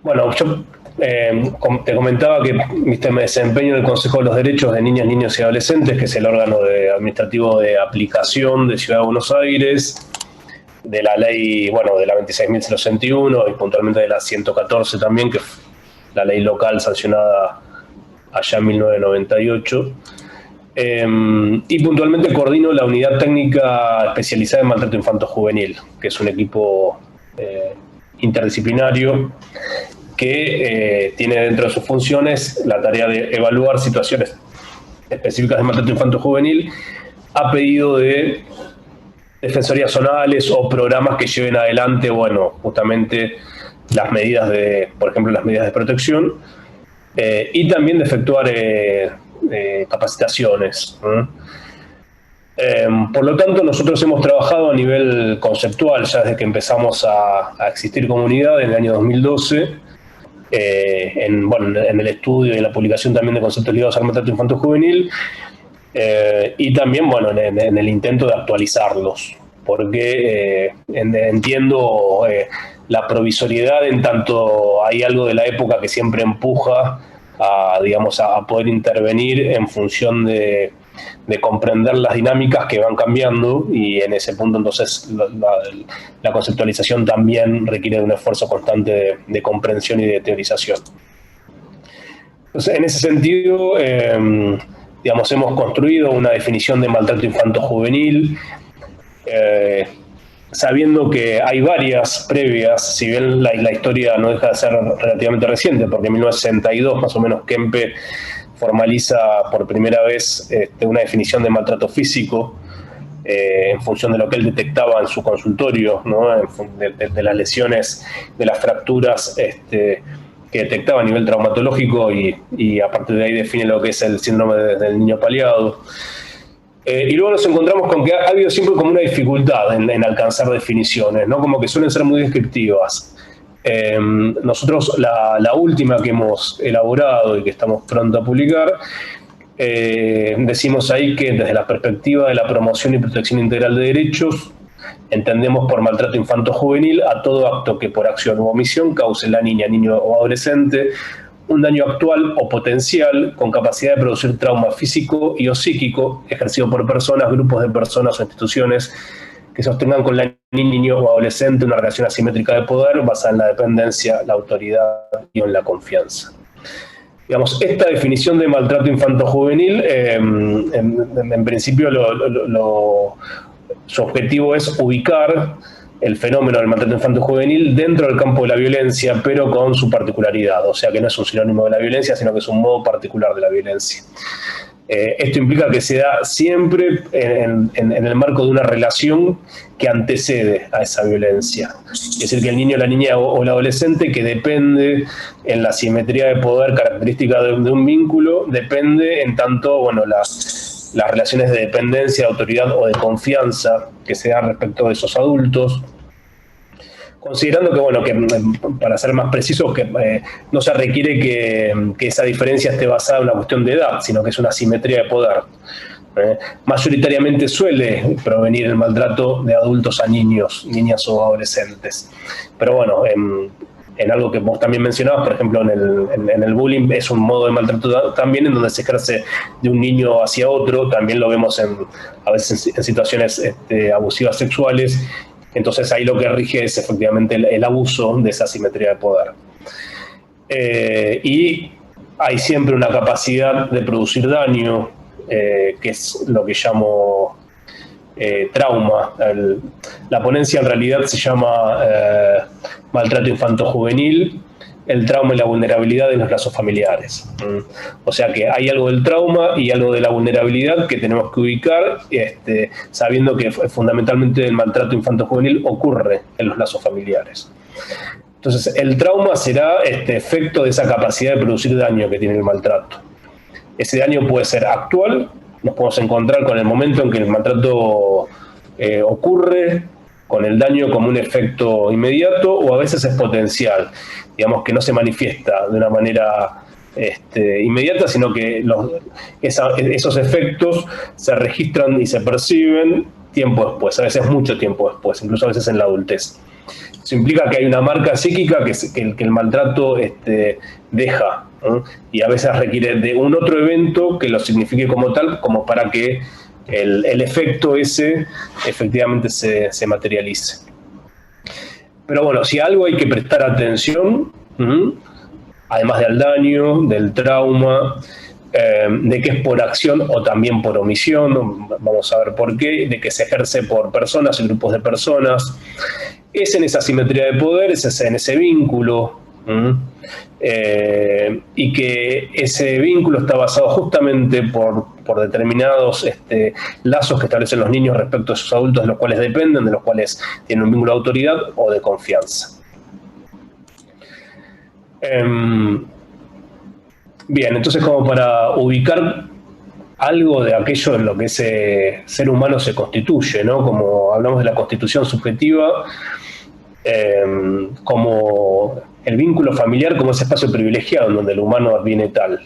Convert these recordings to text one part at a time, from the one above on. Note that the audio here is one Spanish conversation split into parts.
Bueno, yo te comentaba que viste, me desempeño en el Consejo de los Derechos de Niñas, Niños y Adolescentes, que es el órgano administrativo de aplicación de Ciudad de Buenos Aires, de la ley, bueno, de la 26.061 y puntualmente de la 114 también, que es la ley local sancionada allá en 1998. Y puntualmente coordino la unidad técnica especializada en maltrato infanto-juvenil, que es un equipo interdisciplinario que tiene dentro de sus funciones la tarea de evaluar situaciones específicas de maltrato infanto-juvenil a pedido de defensorías zonales o programas que lleven adelante, bueno, justamente las medidas de, por ejemplo, las medidas de protección, y también de efectuar capacitaciones. Por lo tanto, nosotros hemos trabajado a nivel conceptual ya desde que empezamos a existir comunidad en el año 2012, en el estudio y en la publicación también de conceptos ligados al maltrato infanto-juvenil, y también, bueno, en el intento de actualizarlos, porque entiendo la provisoriedad en tanto hay algo de la época que siempre empuja a, digamos, a poder intervenir en función de comprender las dinámicas que van cambiando, y en ese punto entonces la conceptualización también requiere de un esfuerzo constante de comprensión y de teorización. Entonces, en ese sentido, digamos, hemos construido una definición de maltrato infanto-juvenil, sabiendo que hay varias previas, si bien la historia no deja de ser relativamente reciente, porque en 1962 más o menos Kempe formaliza por primera vez una definición de maltrato físico, en función de lo que él detectaba en su consultorio, ¿no? de las lesiones, de las fracturas que detectaba a nivel traumatológico, y a partir de ahí define lo que es el síndrome del niño paliado. Y luego nos encontramos con que ha habido siempre como una dificultad en alcanzar definiciones, ¿no? Como que suelen ser muy descriptivas. Nosotros la última que hemos elaborado y que estamos pronto a publicar, decimos ahí que desde la perspectiva de la promoción y protección integral de derechos, entendemos por maltrato infanto-juvenil a todo acto que por acción u omisión cause en la niña, niño o adolescente un daño actual o potencial con capacidad de producir trauma físico y o psíquico ejercido por personas, grupos de personas o instituciones que sostengan con la niña, niño o adolescente una relación asimétrica de poder basada en la dependencia, la autoridad y en la confianza. Digamos, esta definición de maltrato infanto-juvenil, en principio su objetivo es ubicar el fenómeno del maltrato infanto-juvenil dentro del campo de la violencia, pero con su particularidad, o sea que no es un sinónimo de la violencia, sino que es un modo particular de la violencia. Esto implica que se da siempre en el marco de una relación que antecede a esa violencia. Es decir, que el niño, la niña o el adolescente, que depende en la simetría de poder característica de un vínculo, depende en tanto, bueno, las relaciones de dependencia, de autoridad o de confianza que se dan respecto de esos adultos. Considerando que, bueno, que para ser más precisos, que no se requiere que esa diferencia esté basada en una cuestión de edad, sino que es una simetría de poder. Mayoritariamente suele provenir el maltrato de adultos a niños, niñas o adolescentes. Pero bueno, en algo que vos también mencionabas, por ejemplo, en el bullying es un modo de maltrato también en donde se ejerce de un niño hacia otro, también lo vemos a veces en situaciones abusivas sexuales. Entonces ahí lo que rige es efectivamente el abuso de esa simetría de poder. Y hay siempre una capacidad de producir daño, que es lo que llamo trauma. La ponencia en realidad se llama maltrato infanto-juvenil, el trauma y la vulnerabilidad en los lazos familiares. O sea que hay algo del trauma y algo de la vulnerabilidad que tenemos que ubicar, sabiendo que fundamentalmente el maltrato infanto-juvenil ocurre en los lazos familiares. Entonces, el trauma será efecto de esa capacidad de producir daño que tiene el maltrato. Ese daño puede ser actual, nos podemos encontrar con el momento en que el maltrato ocurre, con el daño como un efecto inmediato, o a veces es potencial, digamos que no se manifiesta de una manera inmediata, sino que esos efectos se registran y se perciben tiempo después, a veces mucho tiempo después, incluso a veces en la adultez. Eso implica que hay una marca psíquica que el maltrato deja, ¿no? Y a veces requiere de un otro evento que lo signifique como tal, como para que el efecto ese efectivamente se materialice. Pero bueno, si algo hay que prestar atención, además del daño, del trauma, de que es por acción o también por omisión, vamos a ver por qué, de que se ejerce por personas y grupos de personas, es en esa asimetría de poder, es en ese vínculo, y que ese vínculo está basado justamente por determinados lazos que establecen los niños respecto a sus adultos, de los cuales dependen, de los cuales tienen un vínculo de autoridad o de confianza. Bien, entonces como para ubicar algo de aquello en lo que ese ser humano se constituye, ¿no? Como hablamos de la constitución subjetiva, como el vínculo familiar como ese espacio privilegiado en donde el humano adviene tal.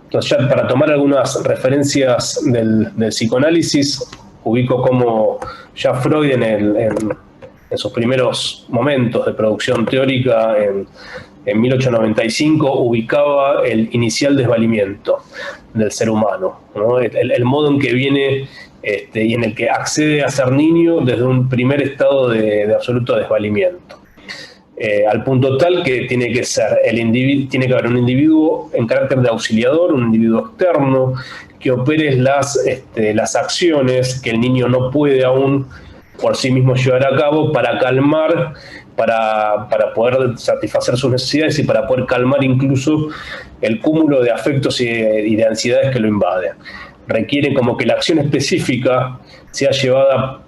Entonces ya para tomar algunas referencias del psicoanálisis, ubico como ya Freud en sus primeros momentos de producción teórica en 1895 ubicaba el inicial desvalimiento del ser humano, ¿no? El modo en que viene y en el que accede a ser niño desde un primer estado de absoluto desvalimiento. Al punto tal que tiene que haber un individuo en carácter de auxiliador, un individuo externo, que opere las acciones que el niño no puede aún por sí mismo llevar a cabo para calmar, para poder satisfacer sus necesidades y para poder calmar incluso el cúmulo de afectos y de ansiedades que lo invaden. Requiere como que la acción específica sea llevada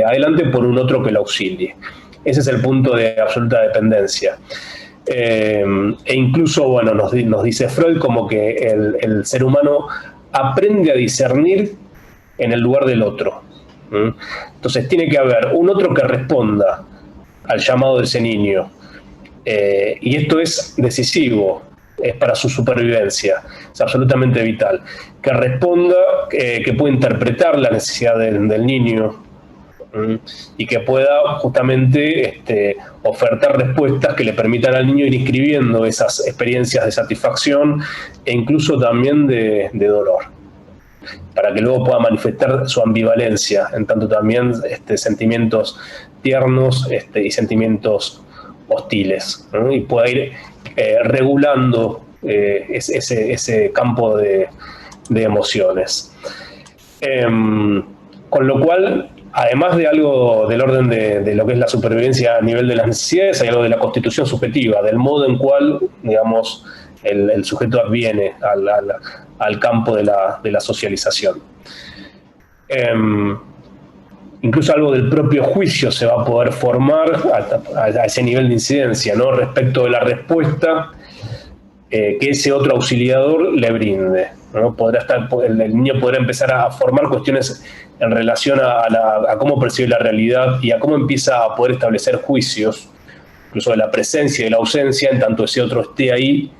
adelante por un otro que lo auxilie. Ese es el punto de absoluta dependencia. E incluso, bueno, nos dice Freud como que el ser humano aprende a discernir en el lugar del otro. Entonces tiene que haber un otro que responda al llamado de ese niño. Y esto es decisivo, es para su supervivencia, es absolutamente vital. Que responda, que pueda interpretar la necesidad del niño y que pueda justamente ofertar respuestas que le permitan al niño ir inscribiendo esas experiencias de satisfacción e incluso también de dolor, para que luego pueda manifestar su ambivalencia, en tanto también sentimientos tiernos y sentimientos hostiles, ¿no? Y pueda ir regulando ese campo de emociones. Con lo cual, además de algo del orden de lo que es la supervivencia a nivel de las necesidades, hay algo de la constitución subjetiva, del modo en cual, digamos, el sujeto adviene al campo de la socialización. Incluso algo del propio juicio se va a poder formar a ese nivel de incidencia, ¿no? Respecto de la respuesta que ese otro auxiliador le brinde, ¿no? El niño podrá empezar a formar cuestiones en relación a cómo percibe la realidad y a cómo empieza a poder establecer juicios, incluso de la presencia y de la ausencia, en tanto ese otro esté ahí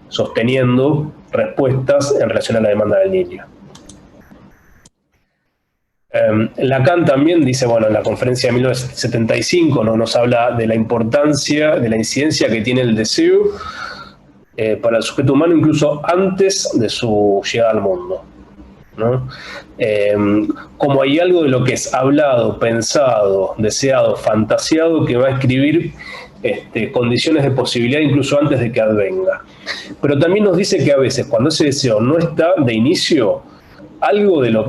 sosteniendo respuestas en relación a la demanda del niño. Lacan también dice, bueno, en la conferencia de 1975 nos habla de la importancia, de la incidencia que tiene el deseo para el sujeto humano incluso antes de su llegada al mundo, ¿no? Como hay algo de lo que es hablado, pensado, deseado, fantaseado, que va a escribir condiciones de posibilidad incluso antes de que advenga. Pero también nos dice que a veces cuando ese deseo no está de inicio, algo de los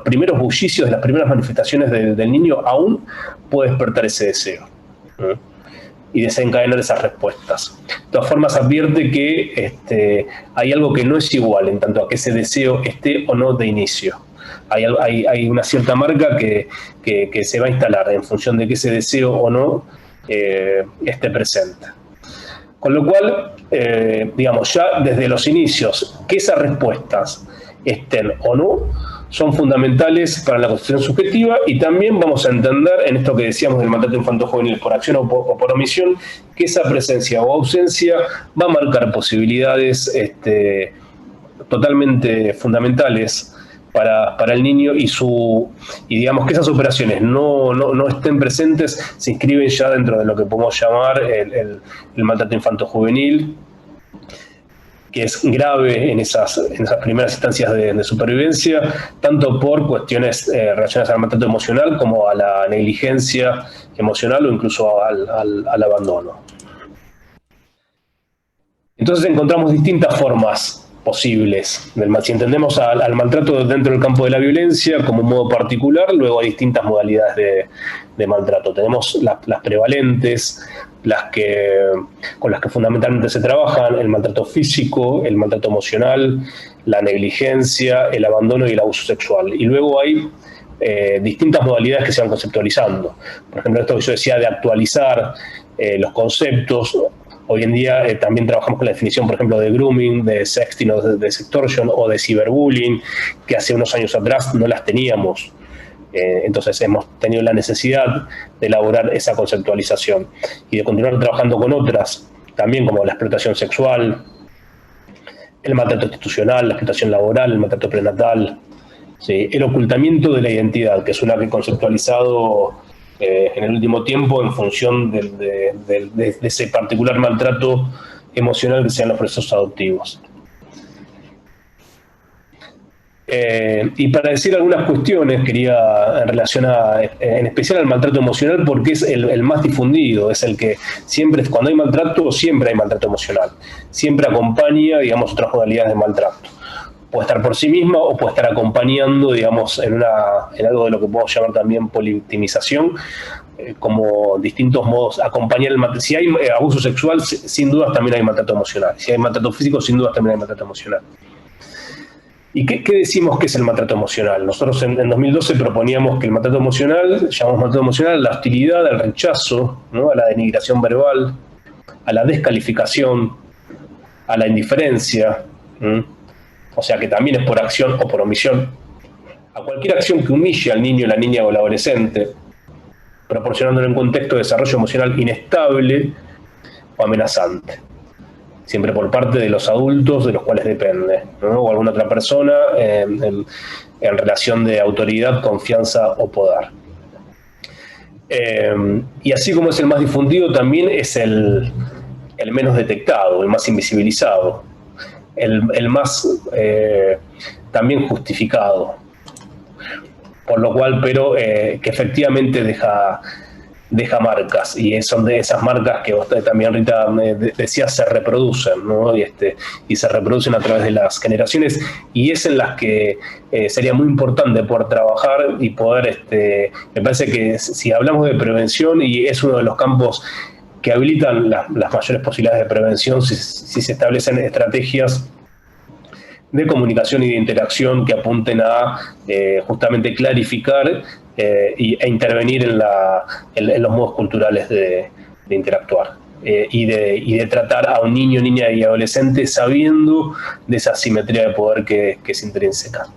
primeros bullicios, de las primeras manifestaciones del niño aún puede despertar ese deseo, ¿no? Y desencadenar esas respuestas. De todas formas, advierte que hay algo que no es igual en tanto a que ese deseo esté o no de inicio. Hay una cierta marca que se va a instalar en función de que ese deseo o no esté presente. Con lo cual, digamos, ya desde los inicios, que esas respuestas estén o no, son fundamentales para la constitución subjetiva, y también vamos a entender en esto que decíamos del maltrato infanto-juvenil por acción o por omisión, que esa presencia o ausencia va a marcar posibilidades totalmente fundamentales para el niño y digamos que esas operaciones no estén presentes, se inscriben ya dentro de lo que podemos llamar el maltrato infanto-juvenil, que es grave en esas primeras instancias de supervivencia, tanto por cuestiones relacionadas al maltrato emocional como a la negligencia emocional o incluso al abandono. Entonces encontramos distintas formas posibles. Si entendemos al maltrato dentro del campo de la violencia como un modo particular, luego hay distintas modalidades de maltrato. Tenemos las prevalentes, con las que fundamentalmente se trabajan: el maltrato físico, el maltrato emocional, la negligencia, el abandono y el abuso sexual. Y luego hay distintas modalidades que se van conceptualizando. Por ejemplo, esto que yo decía de actualizar los conceptos. Hoy en día también trabajamos con la definición, por ejemplo, de grooming, de sexting o de sextortion o de ciberbullying, que hace unos años atrás no las teníamos. Entonces hemos tenido la necesidad de elaborar esa conceptualización y de continuar trabajando con otras, también como la explotación sexual, el maltrato institucional, la explotación laboral, el maltrato prenatal, ¿sí? El ocultamiento de la identidad, que es una que he conceptualizado en el último tiempo en función de ese particular maltrato emocional que sean los procesos adoptivos. Y para decir algunas cuestiones, quería en relación en especial al maltrato emocional, porque es el más difundido, es el que siempre, cuando hay maltrato, siempre hay maltrato emocional. Siempre acompaña, digamos, otras modalidades de maltrato. Puede estar por sí misma o puede estar acompañando, digamos, en algo de lo que podemos llamar también polivictimización, como distintos modos, acompañar el maltrato. Si hay abuso sexual, sin dudas también hay maltrato emocional. Si hay maltrato físico, sin dudas también hay maltrato emocional. ¿Y qué decimos que es el maltrato emocional? Nosotros en 2012 proponíamos que el maltrato emocional, llamamos maltrato emocional a la hostilidad, al rechazo, ¿no? A la denigración verbal, a la descalificación, a la indiferencia, o sea que también es por acción o por omisión, a cualquier acción que humille al niño, la niña o el adolescente, proporcionándole un contexto de desarrollo emocional inestable o amenazante, siempre por parte de los adultos de los cuales depende, ¿no? O alguna otra persona en relación de autoridad, confianza o poder. Y así como es el más difundido, también es el menos detectado, el más invisibilizado, el más también justificado, por lo cual, pero que efectivamente deja marcas, y son de esas marcas que usted también, Rita, decía, se reproducen, ¿no? Y se reproducen a través de las generaciones, y es en las que sería muy importante poder trabajar y poder, me parece que si hablamos de prevención, y es uno de los campos que habilitan las mayores posibilidades de prevención, si se establecen estrategias de comunicación y de interacción que apunten a justamente clarificar e intervenir en los modos culturales de interactuar y de tratar a un niño, niña y adolescente sabiendo de esa asimetría de poder que es intrínseca.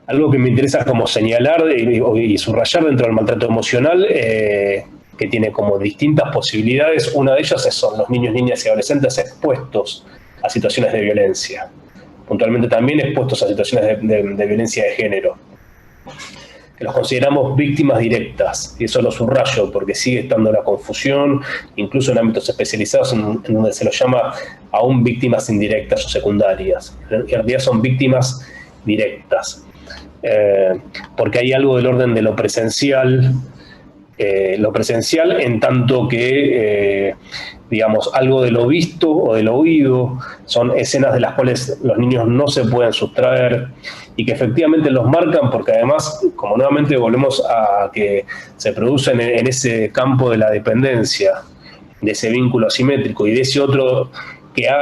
Algo que me interesa como señalar y subrayar dentro del maltrato emocional, que tiene como distintas posibilidades, una de ellas son los niños, niñas y adolescentes expuestos a situaciones de violencia, puntualmente también expuestos a situaciones de violencia de género, que los consideramos víctimas directas, y eso lo subrayo porque sigue estando la confusión, incluso en ámbitos especializados en donde se los llama aún víctimas indirectas o secundarias. En realidad son víctimas directas, porque hay algo del orden de lo presencial en tanto que digamos, algo de lo visto o de lo oído, son escenas de las cuales los niños no se pueden sustraer y que efectivamente los marcan, porque además, como nuevamente volvemos a que se producen en ese campo de la dependencia, de ese vínculo asimétrico y de ese otro que ha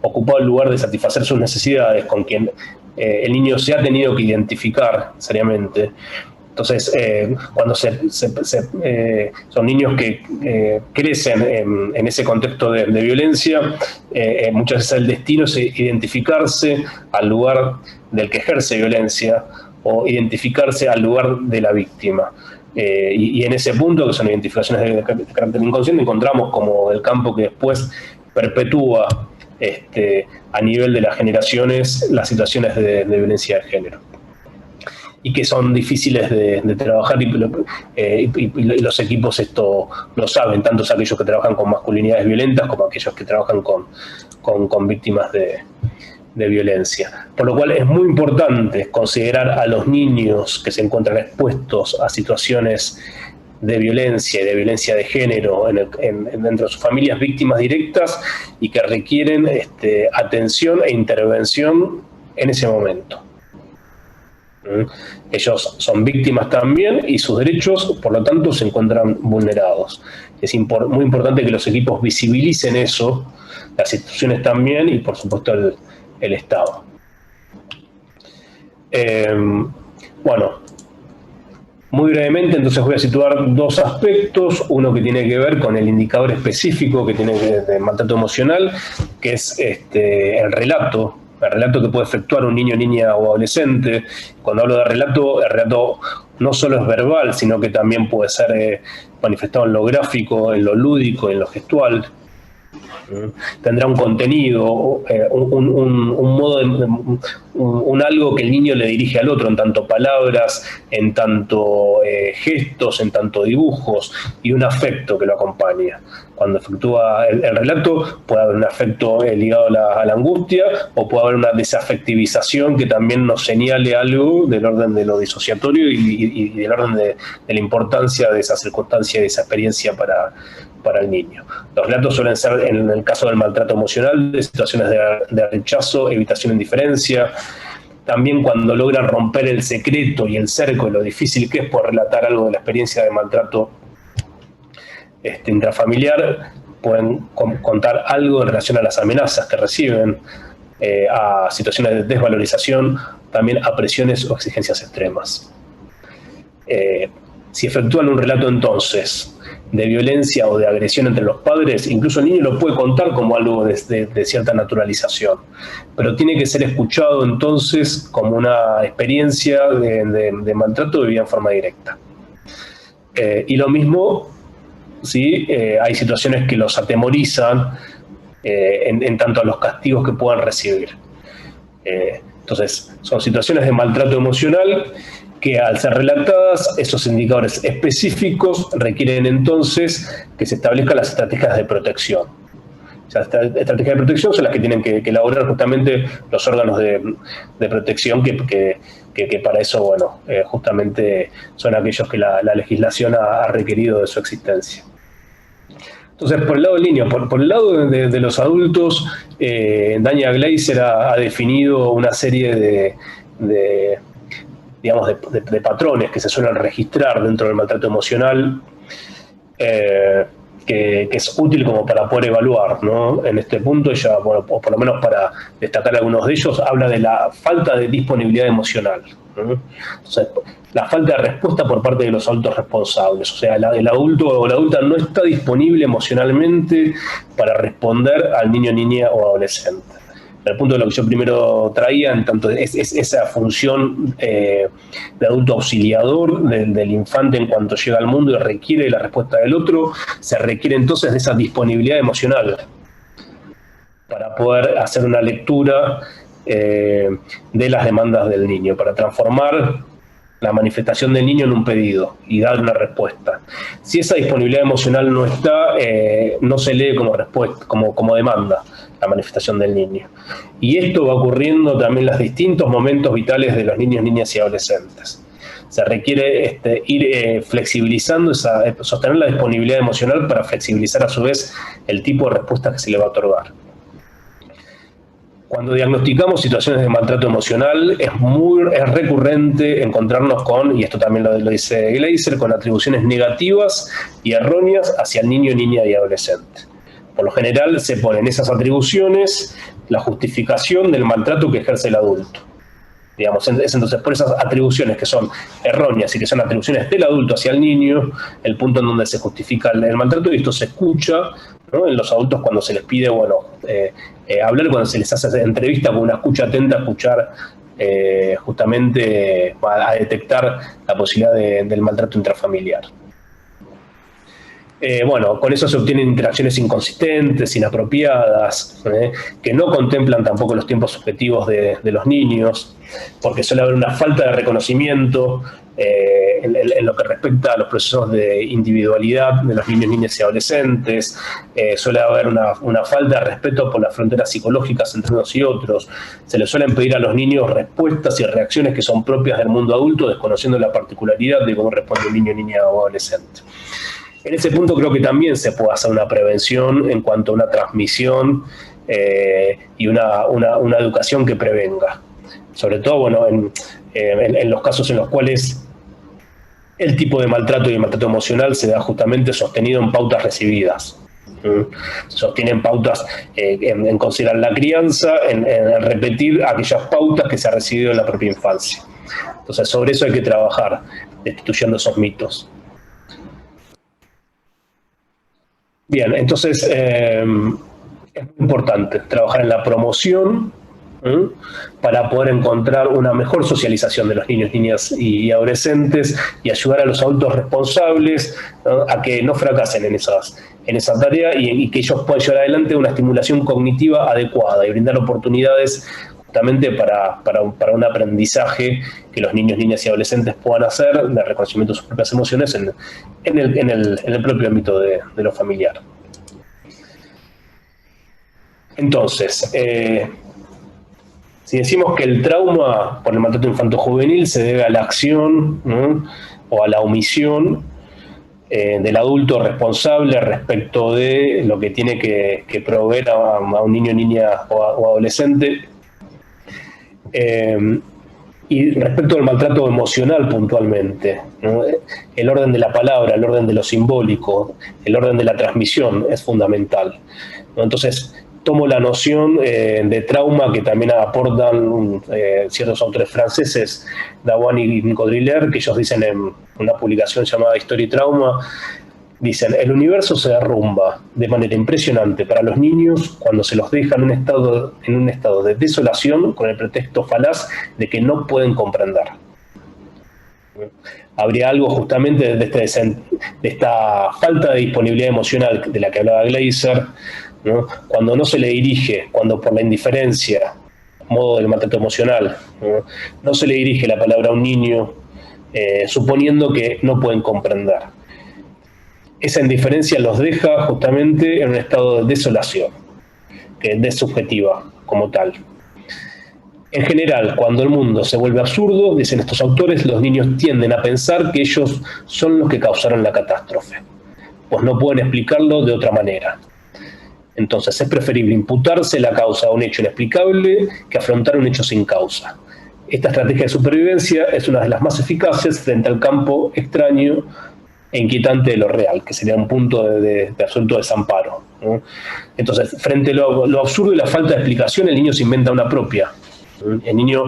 ocupado el lugar de satisfacer sus necesidades, con quien el niño se ha tenido que identificar seriamente. Entonces, cuando son niños que crecen en ese contexto de violencia, muchas veces el destino es identificarse al lugar del que ejerce violencia o identificarse al lugar de la víctima. Y en ese punto, que son identificaciones de carácter inconsciente, encontramos como el campo que después perpetúa a nivel de las generaciones las situaciones de violencia de género, y que son difíciles de trabajar, y los equipos esto lo saben, tanto aquellos que trabajan con masculinidades violentas como aquellos que trabajan con víctimas de violencia. Por lo cual es muy importante considerar a los niños que se encuentran expuestos a situaciones de violencia y de violencia de género dentro de sus familias, víctimas directas, y que requieren atención e intervención en ese momento. Ellos son víctimas también y sus derechos, por lo tanto, se encuentran vulnerados. Es muy importante que los equipos visibilicen eso, las instituciones también, y por supuesto el Estado. Bueno, muy brevemente, entonces voy a situar dos aspectos. Uno que tiene que ver con el indicador específico que tiene de maltrato emocional, que es el relato que puede efectuar un niño, niña o adolescente. Cuando hablo de relato, el relato no solo es verbal, sino que también puede ser manifestado en lo gráfico, en lo lúdico, en lo gestual. Tendrá un contenido, un modo, un algo que el niño le dirige al otro, en tanto palabras, en tanto gestos, en tanto dibujos, y un afecto que lo acompaña. Cuando efectúa el relato, puede haber un afecto ligado a la angustia, o puede haber una desafectivización que también nos señale algo del orden de lo disociatorio y del orden de la importancia de esa circunstancia y de esa experiencia para el niño. Los relatos suelen ser, en el caso del maltrato emocional, de situaciones de rechazo, evitación, indiferencia. También cuando logran romper el secreto y el cerco de lo difícil que es por relatar algo de la experiencia de maltrato intrafamiliar, pueden contar algo en relación a las amenazas que reciben, a situaciones de desvalorización, también a presiones o exigencias extremas. Si efectúan un relato entonces de violencia o de agresión entre los padres, incluso el niño lo puede contar como algo de cierta naturalización, pero tiene que ser escuchado entonces como una experiencia de maltrato vivida en forma directa. Y lo mismo, ¿sí? Hay situaciones que los atemorizan en tanto a los castigos que puedan recibir. Entonces, son situaciones de maltrato emocional que, al ser relatadas, esos indicadores específicos requieren entonces que se establezcan las estrategias de protección. Las estrategias de protección son las que tienen que elaborar justamente los órganos de protección que para eso, bueno, justamente son aquellos que la legislación ha requerido de su existencia. Entonces, por el lado del niño, por el lado de los adultos, Dania Gleiser ha definido una serie de patrones que se suelen registrar dentro del maltrato emocional, que es útil como para poder evaluar, ¿no? En este punto ella, bueno, o por lo menos para destacar algunos de ellos, habla de la falta de disponibilidad emocional, ¿no? Entonces, la falta de respuesta por parte de los adultos responsables. O sea, el adulto o la adulta no está disponible emocionalmente para responder al niño, niña o adolescente. El punto de lo que yo primero traía, en tanto es esa función de adulto auxiliador del infante en cuanto llega al mundo y requiere la respuesta del otro, se requiere entonces de esa disponibilidad emocional para poder hacer una lectura de las demandas del niño, para transformar la manifestación del niño en un pedido y dar una respuesta. Si esa disponibilidad emocional no está, no se lee como respuesta, como demanda la manifestación del niño. Y esto va ocurriendo también en los distintos momentos vitales de los niños, niñas y adolescentes. Se requiere ir flexibilizando, sostener la disponibilidad emocional para flexibilizar a su vez el tipo de respuesta que se le va a otorgar. Cuando diagnosticamos situaciones de maltrato emocional, es recurrente encontrarnos con, y esto también lo dice Gleiser, con atribuciones negativas y erróneas hacia el niño, niña y adolescente. Por lo general se ponen esas atribuciones la justificación del maltrato que ejerce el adulto. Digamos, entonces, por esas atribuciones que son erróneas y que son atribuciones del adulto hacia el niño, el punto en donde se justifica el maltrato, y esto se escucha, ¿no?, en los adultos cuando se les pide, bueno, hablar, cuando se les hace entrevista con una escucha atenta, escuchar justamente a detectar la posibilidad del maltrato intrafamiliar. Bueno, con eso se obtienen interacciones inconsistentes, inapropiadas, que no contemplan tampoco los tiempos subjetivos de los niños, porque suele haber una falta de reconocimiento en lo que respecta a los procesos de individualidad de los niños, niñas y adolescentes. Suele haber una falta de respeto por las fronteras psicológicas entre unos y otros. Se les suelen pedir a los niños respuestas y reacciones que son propias del mundo adulto, desconociendo la particularidad de cómo responde un niño, niña o adolescente. En ese punto creo que también se puede hacer una prevención en cuanto a una transmisión y una educación que prevenga. Sobre todo, bueno, en los casos en los cuales el tipo de maltrato y el maltrato emocional se da justamente sostenido en pautas recibidas. Sostienen pautas en considerar la crianza, en repetir aquellas pautas que se ha recibido en la propia infancia. Entonces, sobre eso hay que trabajar, destituyendo esos mitos. Bien, entonces es muy importante trabajar en la promoción para poder encontrar una mejor socialización de los niños, niñas y adolescentes y ayudar a los adultos responsables, ¿no?, a que no fracasen en esa tarea y que ellos puedan llevar adelante una estimulación cognitiva adecuada y brindar oportunidades justamente para un aprendizaje que los niños, niñas y adolescentes puedan hacer de reconocimiento de sus propias emociones en el propio ámbito de lo familiar. Entonces, si decimos que el trauma por el maltrato infanto-juvenil se debe a la acción, ¿no?, o a la omisión del adulto responsable respecto de lo que tiene que proveer a un niño, niña o adolescente, y respecto al maltrato emocional puntualmente, ¿no?, el orden de la palabra, el orden de lo simbólico, el orden de la transmisión es fundamental, ¿no? Entonces, tomo la noción de trauma que también aportan ciertos autores franceses, Dawan y Nicodriller, que ellos dicen en una publicación llamada Historia y Trauma, dicen: el universo se derrumba de manera impresionante para los niños cuando se los deja en un estado de desolación con el pretexto falaz de que no pueden comprender. Habría algo justamente de esta falta de disponibilidad emocional de la que hablaba Gleiser, ¿no?, cuando no se le dirige, cuando por la indiferencia, modo del maltrato emocional, no se le dirige la palabra a un niño, suponiendo que no pueden comprender. Esa indiferencia los deja justamente en un estado de desolación, que es desubjetiva como tal. En general, cuando el mundo se vuelve absurdo, dicen estos autores, los niños tienden a pensar que ellos son los que causaron la catástrofe, pues no pueden explicarlo de otra manera. Entonces es preferible imputarse la causa a un hecho inexplicable que afrontar un hecho sin causa. Esta estrategia de supervivencia es una de las más eficaces frente al campo extraño e inquietante de lo real, que sería un punto de absoluto desamparo, ¿no? Entonces, frente a lo absurdo y la falta de explicación, el niño se inventa una propia. El niño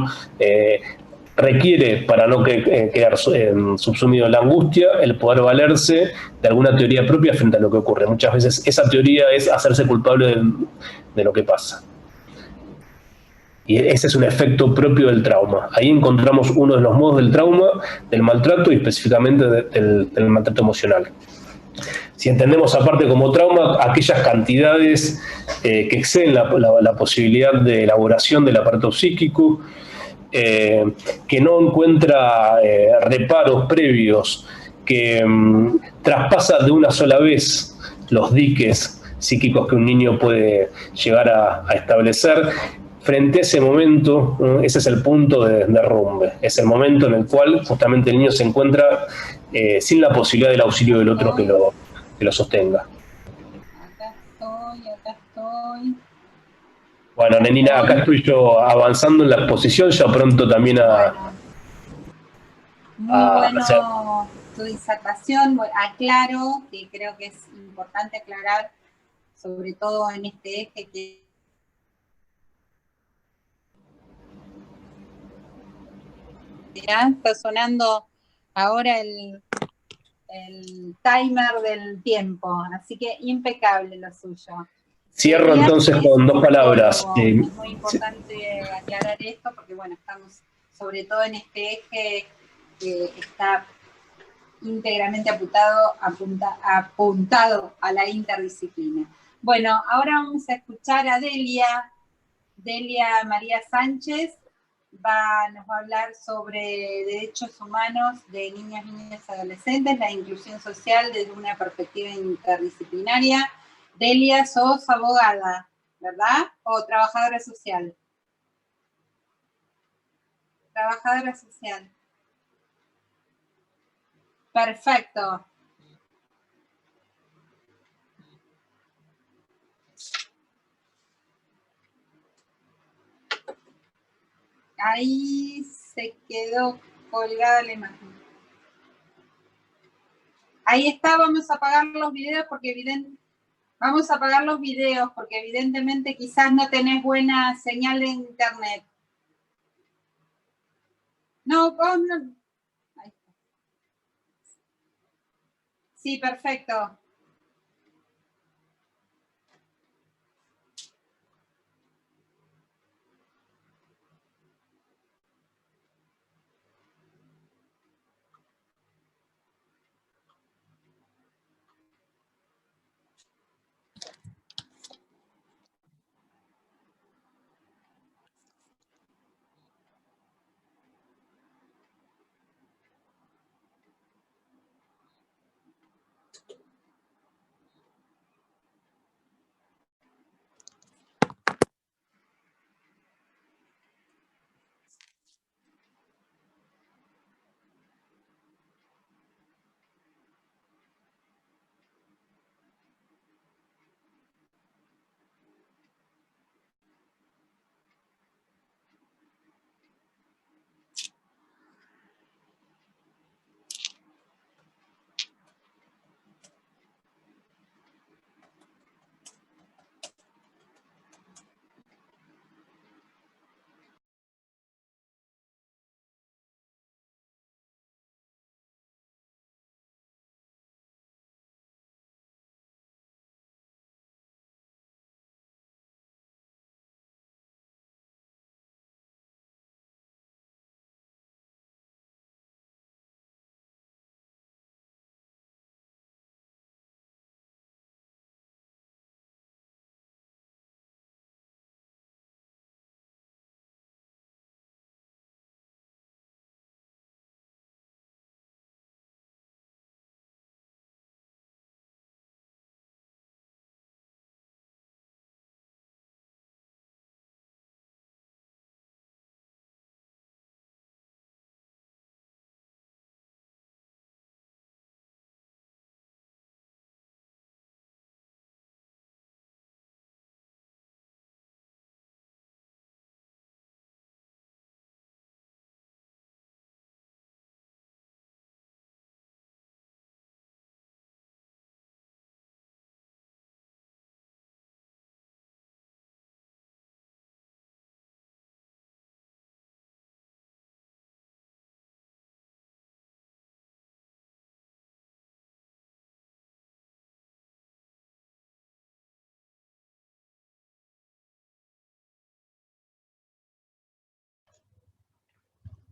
requiere, para no quedar subsumido en la angustia, el poder valerse de alguna teoría propia frente a lo que ocurre. Muchas veces esa teoría es hacerse culpable de lo que pasa. Y ese es un efecto propio del trauma. Ahí encontramos uno de los modos del trauma, del maltrato y específicamente del maltrato emocional. Si entendemos aparte como trauma aquellas cantidades que exceden la posibilidad de elaboración del aparato psíquico, que no encuentra reparos previos, que traspasa de una sola vez los diques psíquicos que un niño puede llegar a establecer. Frente a ese momento, ese es el punto de derrumbe, es el momento en el cual justamente el niño se encuentra sin la posibilidad del auxilio del otro que lo sostenga. Acá estoy. Bueno, Nenina, acá estoy yo avanzando en la exposición, ya pronto también Muy bueno tu disertación. Aclaro que creo que es importante aclarar, sobre todo en este eje que está sonando ahora el timer del tiempo, así que impecable lo suyo. Cierro entonces con dos palabras. Es muy importante aclarar esto porque, bueno, estamos sobre todo en este eje que está íntegramente apuntado a la interdisciplina. Bueno, ahora vamos a escuchar a Delia María Sánchez, nos va a hablar sobre derechos humanos de niños, niñas y adolescentes, la inclusión social desde una perspectiva interdisciplinaria. Delia, sos abogada, ¿verdad? ¿O trabajadora social? Trabajadora social. Perfecto. Ahí se quedó colgada la imagen. Ahí está, vamos a apagar los videos porque evidentemente quizás no tenés buena señal de internet. No, vos no. Ahí está. Sí, perfecto.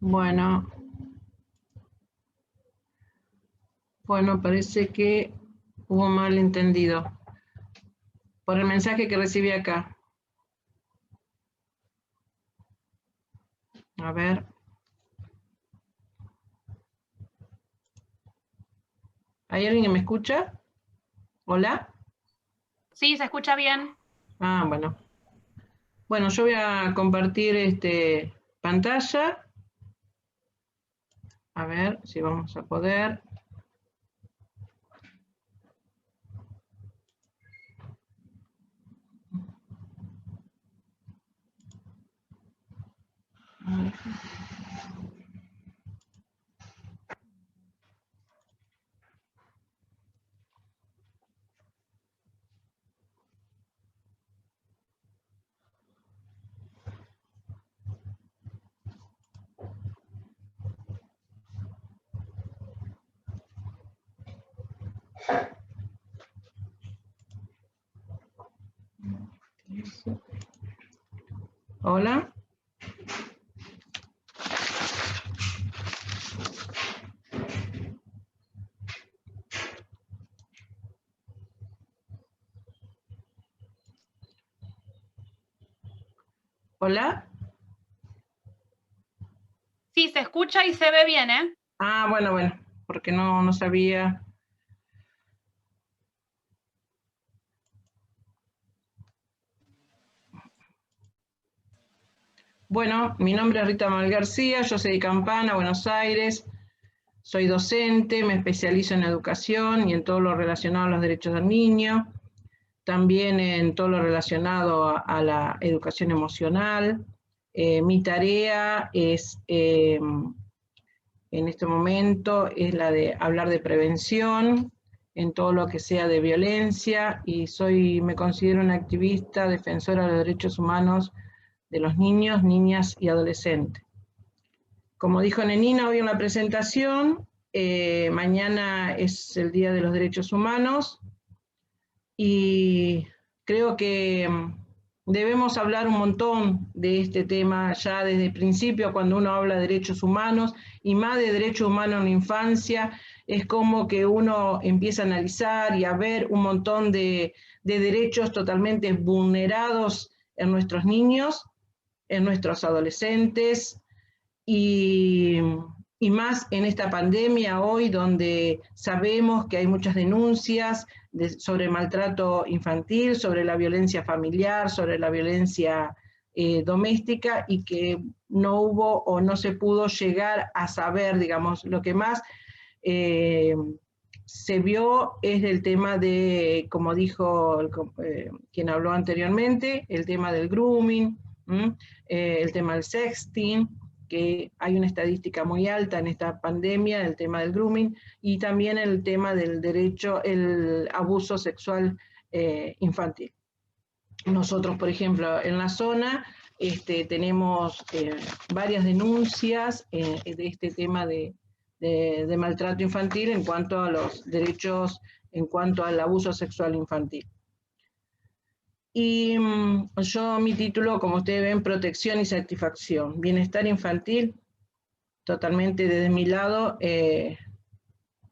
Bueno, parece que hubo malentendido por el mensaje que recibí acá. A ver. ¿Hay alguien que me escucha? ¿Hola? Sí, se escucha bien. Ah, bueno. Bueno, yo voy a compartir pantalla. A ver si vamos a poder. Hola. ¿Hola? Sí, se escucha y se ve bien, ¿eh? Ah, bueno, porque no sabía. Bueno, mi nombre es Rita Mal García, yo soy de Campana, Buenos Aires. Soy docente, me especializo en educación y en todo lo relacionado a los derechos del niño, también en todo lo relacionado a la educación emocional. Mi tarea es, en este momento, es la de hablar de prevención en todo lo que sea de violencia, y me considero una activista defensora de los derechos humanos de los niños, niñas y adolescentes. Como dijo Nenina hoy en la presentación, mañana es el Día de los Derechos Humanos y creo que debemos hablar un montón de este tema ya desde el principio. Cuando uno habla de derechos humanos y más de derechos humanos en la infancia, es como que uno empieza a analizar y a ver un montón de derechos totalmente vulnerados en nuestros niños, en nuestros adolescentes, y más en esta pandemia hoy, donde sabemos que hay muchas denuncias sobre maltrato infantil, sobre la violencia familiar, sobre la violencia doméstica, y que no hubo o no se pudo llegar a saber, digamos, lo que más se vio es el tema de, como dijo quien habló anteriormente, el tema del grooming, el tema del sexting, que hay una estadística muy alta en esta pandemia, el tema del grooming, y también el tema del derecho, el abuso sexual infantil. Nosotros, por ejemplo, en la zona tenemos varias denuncias de este tema de maltrato infantil en cuanto a los derechos, en cuanto al abuso sexual infantil. Y mi título, como ustedes ven, protección y satisfacción, bienestar infantil, totalmente desde mi lado,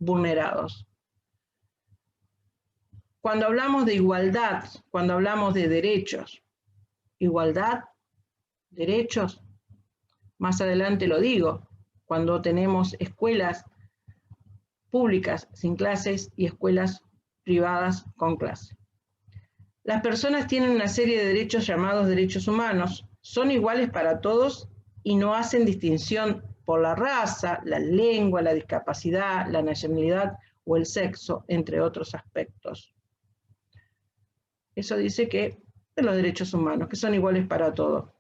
vulnerados. Cuando hablamos de igualdad, cuando hablamos de derechos, igualdad, derechos, más adelante lo digo, cuando tenemos escuelas públicas sin clases y escuelas privadas con clases. Las personas tienen una serie de derechos llamados derechos humanos, son iguales para todos y no hacen distinción por la raza, la lengua, la discapacidad, la nacionalidad o el sexo, entre otros aspectos. Eso dice que de los derechos humanos, que son iguales para todos.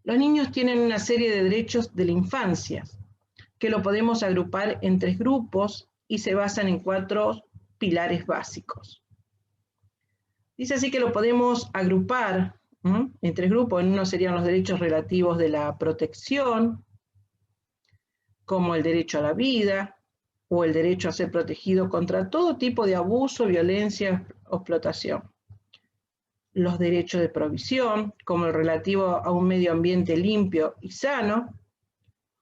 Los niños tienen una serie de derechos de la infancia, que lo podemos agrupar en 3 grupos y se basan en 4 pilares básicos. Dice así que lo podemos agrupar en 3 grupos. En uno serían los derechos relativos de la protección, como el derecho a la vida, o el derecho a ser protegido contra todo tipo de abuso, violencia o explotación. Los derechos de provisión, como el relativo a un medio ambiente limpio y sano,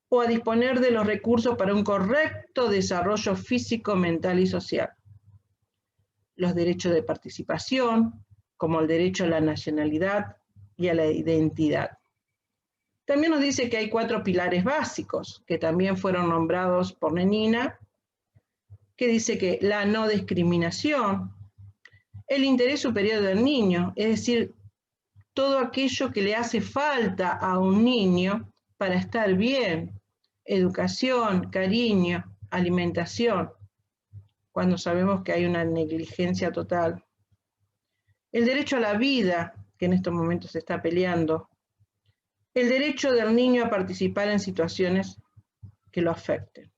o a disponer de los recursos para un correcto desarrollo físico, mental y social. Los derechos de participación, como el derecho a la nacionalidad y a la identidad. También nos dice que hay 4 pilares básicos, que también fueron nombrados por Nenina, que dice que la no discriminación, el interés superior del niño, es decir, todo aquello que le hace falta a un niño para estar bien, educación, cariño, alimentación, cuando sabemos que hay una negligencia total. El derecho a la vida, que en estos momentos se está peleando. El derecho del niño a participar en situaciones que lo afecten.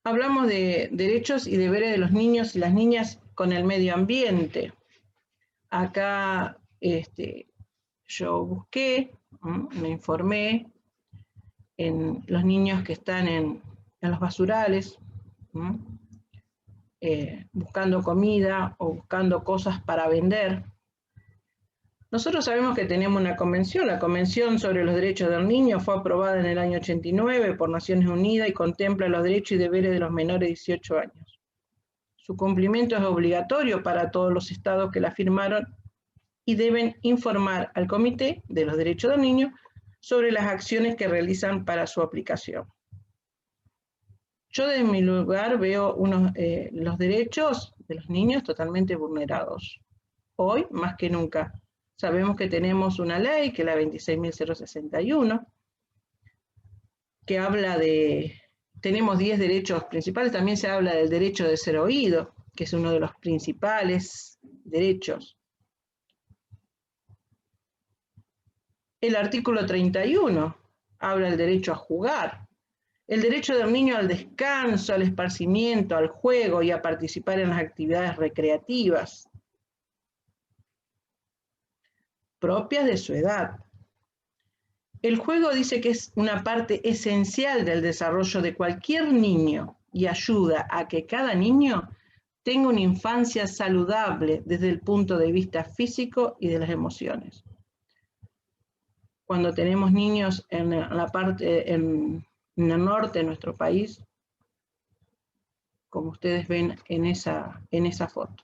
Hablamos de derechos y deberes de los niños y las niñas con el medio ambiente. Acá yo busqué, me informé en los niños que están en los basurales, buscando comida o buscando cosas para vender. Nosotros sabemos que tenemos una convención, la Convención sobre los Derechos del Niño fue aprobada en el año 89 por Naciones Unidas y contempla los derechos y deberes de los menores de 18 años. Su cumplimiento es obligatorio para todos los estados que la firmaron y deben informar al Comité de los Derechos del Niño sobre las acciones que realizan para su aplicación. Yo desde mi lugar veo los derechos de los niños totalmente vulnerados. Hoy, más que nunca, sabemos que tenemos una ley, que es la 26.061, que habla de, tenemos 10 derechos principales, también se habla del derecho de ser oído, que es uno de los principales derechos. El artículo 31 habla del derecho a jugar, el derecho del niño al descanso, al esparcimiento, al juego y a participar en las actividades recreativas propias de su edad. El juego dice que es una parte esencial del desarrollo de cualquier niño y ayuda a que cada niño tenga una infancia saludable desde el punto de vista físico y de las emociones. Cuando tenemos niños en la parte, en el norte de nuestro país, como ustedes ven en esa foto.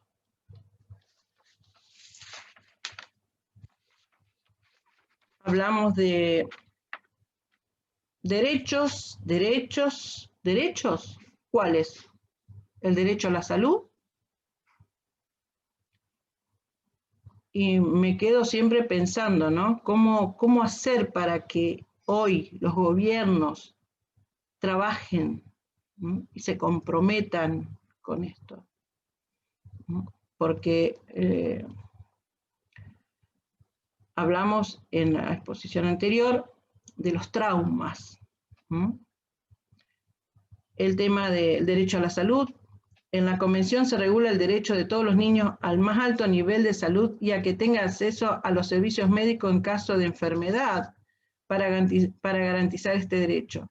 Hablamos de derechos. ¿Cuáles? El derecho a la salud. Y me quedo siempre pensando, ¿no? ¿Cómo hacer para que hoy los gobiernos trabajen, ¿no? Y se comprometan con esto, ¿no? Porque hablamos en la exposición anterior de los traumas, ¿no? El tema del derecho a la salud. En la Convención se regula el derecho de todos los niños al más alto nivel de salud y a que tengan acceso a los servicios médicos en caso de enfermedad para garantizar este derecho.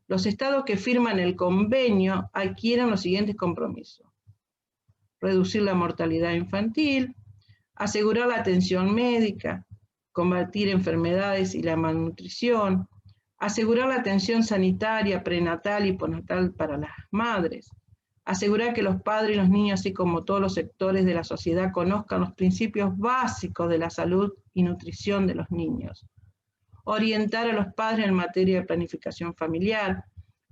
Los estados que firman el convenio adquieren los siguientes compromisos: reducir la mortalidad infantil, asegurar la atención médica, combatir enfermedades y la malnutrición, asegurar la atención sanitaria prenatal y postnatal para las madres, asegurar que los padres y los niños, así como todos los sectores de la sociedad, conozcan los principios básicos de la salud y nutrición de los niños, orientar a los padres en materia de planificación familiar.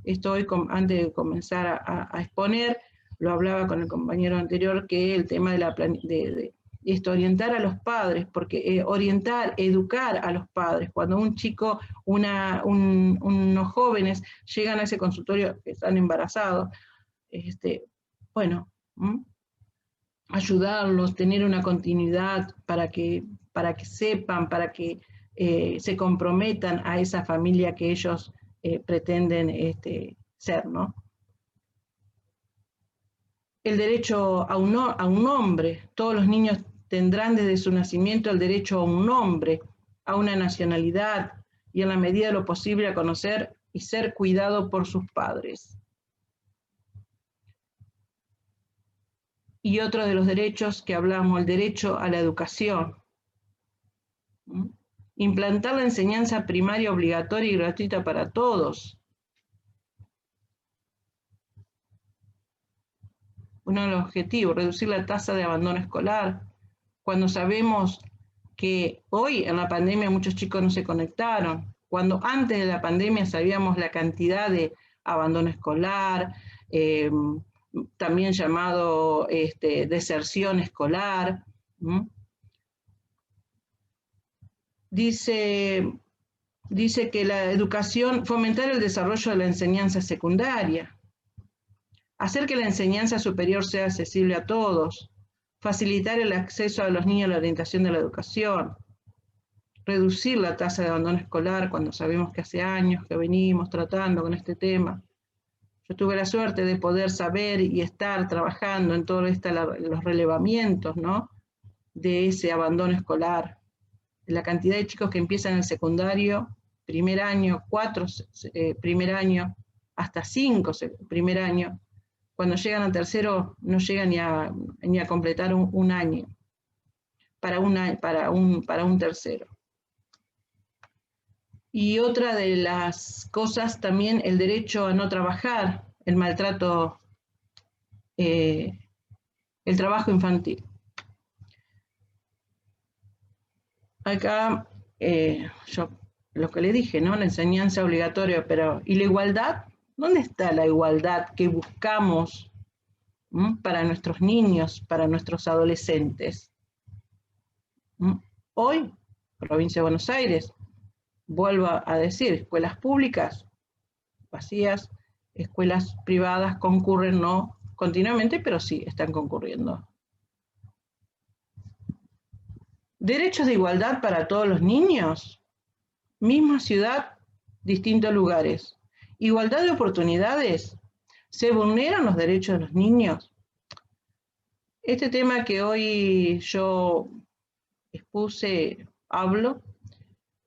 Esto hoy, antes de comenzar a exponer, lo hablaba con el compañero anterior, que el tema de orientar a los padres, porque educar a los padres. Cuando un chico, unos jóvenes llegan a ese consultorio que están embarazados, bueno, ayudarlos, tener una continuidad para que sepan, para que se comprometan a esa familia que ellos pretenden ser, ¿no? El derecho a un nombre. Todos los niños tendrán desde su nacimiento el derecho a un nombre, a una nacionalidad y en la medida de lo posible a conocer y ser cuidado por sus padres. Y otro de los derechos que hablamos, el derecho a la educación. Implantar la enseñanza primaria obligatoria y gratuita para todos. Uno de los objetivos, reducir la tasa de abandono escolar. Cuando sabemos que hoy en la pandemia muchos chicos no se conectaron, cuando antes de la pandemia sabíamos la cantidad de abandono escolar, también llamado deserción escolar. Dice que la educación, fomentar el desarrollo de la enseñanza secundaria, hacer que la enseñanza superior sea accesible a todos, facilitar el acceso a los niños a la orientación de la educación, reducir la tasa de abandono escolar cuando sabemos que hace años que venimos tratando con este tema. Yo tuve la suerte de poder saber y estar trabajando en todo los relevamientos, ¿no?, de ese abandono escolar. La cantidad de chicos que empiezan en el secundario, primer año, 4 primer año, hasta 5 primer año, cuando llegan al tercero no llegan ni a completar un año para un tercero. Y otra de las cosas también, el derecho a no trabajar, el maltrato El trabajo infantil. Acá, yo lo que le dije, ¿no? La enseñanza obligatoria, pero ¿y la igualdad? ¿Dónde está la igualdad que buscamos para nuestros niños, para nuestros adolescentes? Hoy, provincia de Buenos Aires, vuelvo a decir, escuelas públicas vacías, escuelas privadas concurren, no continuamente, pero sí están concurriendo. Derechos de igualdad para todos los niños, misma ciudad, distintos lugares. Igualdad de oportunidades, ¿se vulneran los derechos de los niños? Este tema que hoy yo expuse, hablo,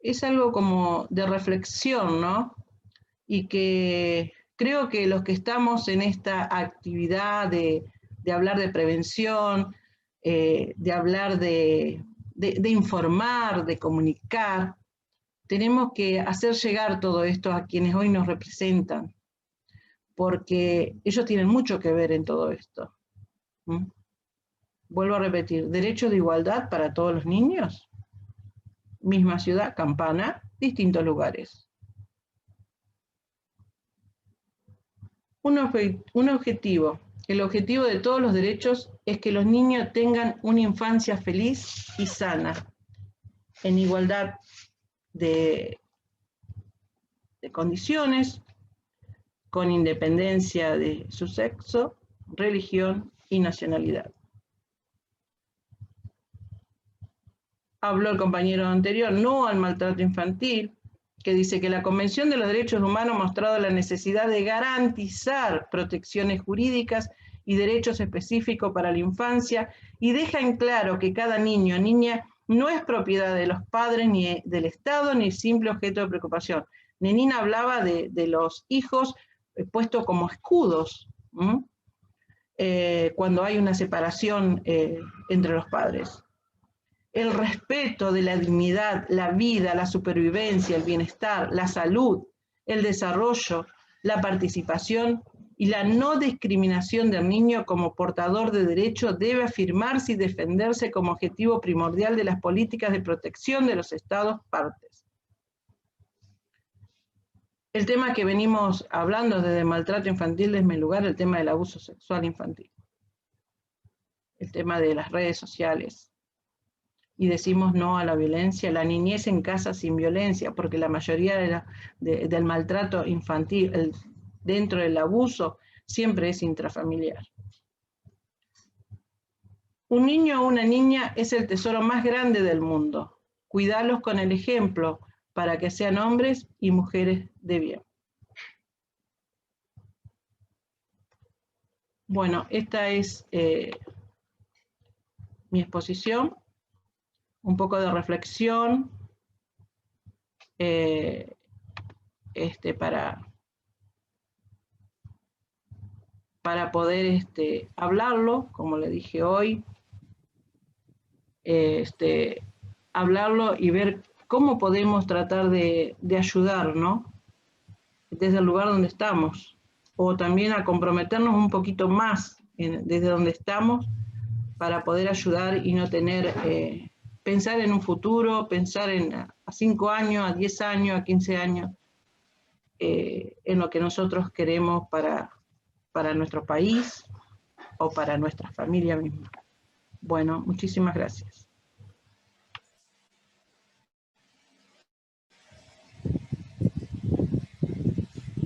es algo como de reflexión, ¿no? Y que creo que los que estamos en esta actividad de hablar de prevención, de hablar de informar, de comunicar, tenemos que hacer llegar todo esto a quienes hoy nos representan, porque ellos tienen mucho que ver en todo esto. Vuelvo a repetir, derecho de igualdad para todos los niños, misma ciudad, Campana, distintos lugares. Un objetivo. El objetivo de todos los derechos es que los niños tengan una infancia feliz y sana, en igualdad de condiciones, con independencia de su sexo, religión y nacionalidad. Habló el compañero anterior, no al maltrato infantil, que dice que la Convención de los Derechos Humanos ha mostrado la necesidad de garantizar protecciones jurídicas y derechos específicos para la infancia, y deja en claro que cada niño o niña no es propiedad de los padres ni del Estado, ni simple objeto de preocupación. Nenina hablaba de los hijos puestos como escudos, cuando hay una separación entre los padres. El respeto de la dignidad, la vida, la supervivencia, el bienestar, la salud, el desarrollo, la participación y la no discriminación del niño como portador de derecho debe afirmarse y defenderse como objetivo primordial de las políticas de protección de los Estados partes. El tema que venimos hablando desde el maltrato infantil desde mi lugar, el tema del abuso sexual infantil. El tema de las redes sociales. Y decimos no a la violencia, la niñez en casa sin violencia, porque la mayoría del maltrato infantil, dentro del abuso, siempre es intrafamiliar. Un niño o una niña es el tesoro más grande del mundo. Cuidarlos con el ejemplo para que sean hombres y mujeres de bien. Bueno, esta es mi exposición. Un poco de reflexión para poder hablarlo, como le dije hoy, hablarlo y ver cómo podemos tratar de ayudar, ¿no? Desde el lugar donde estamos, o también a comprometernos un poquito más desde donde estamos para poder ayudar y no tener... pensar en un futuro, pensar a 5 años, a 10 años, a 15 años, en lo que nosotros queremos para nuestro país o para nuestra familia misma. Bueno, muchísimas gracias.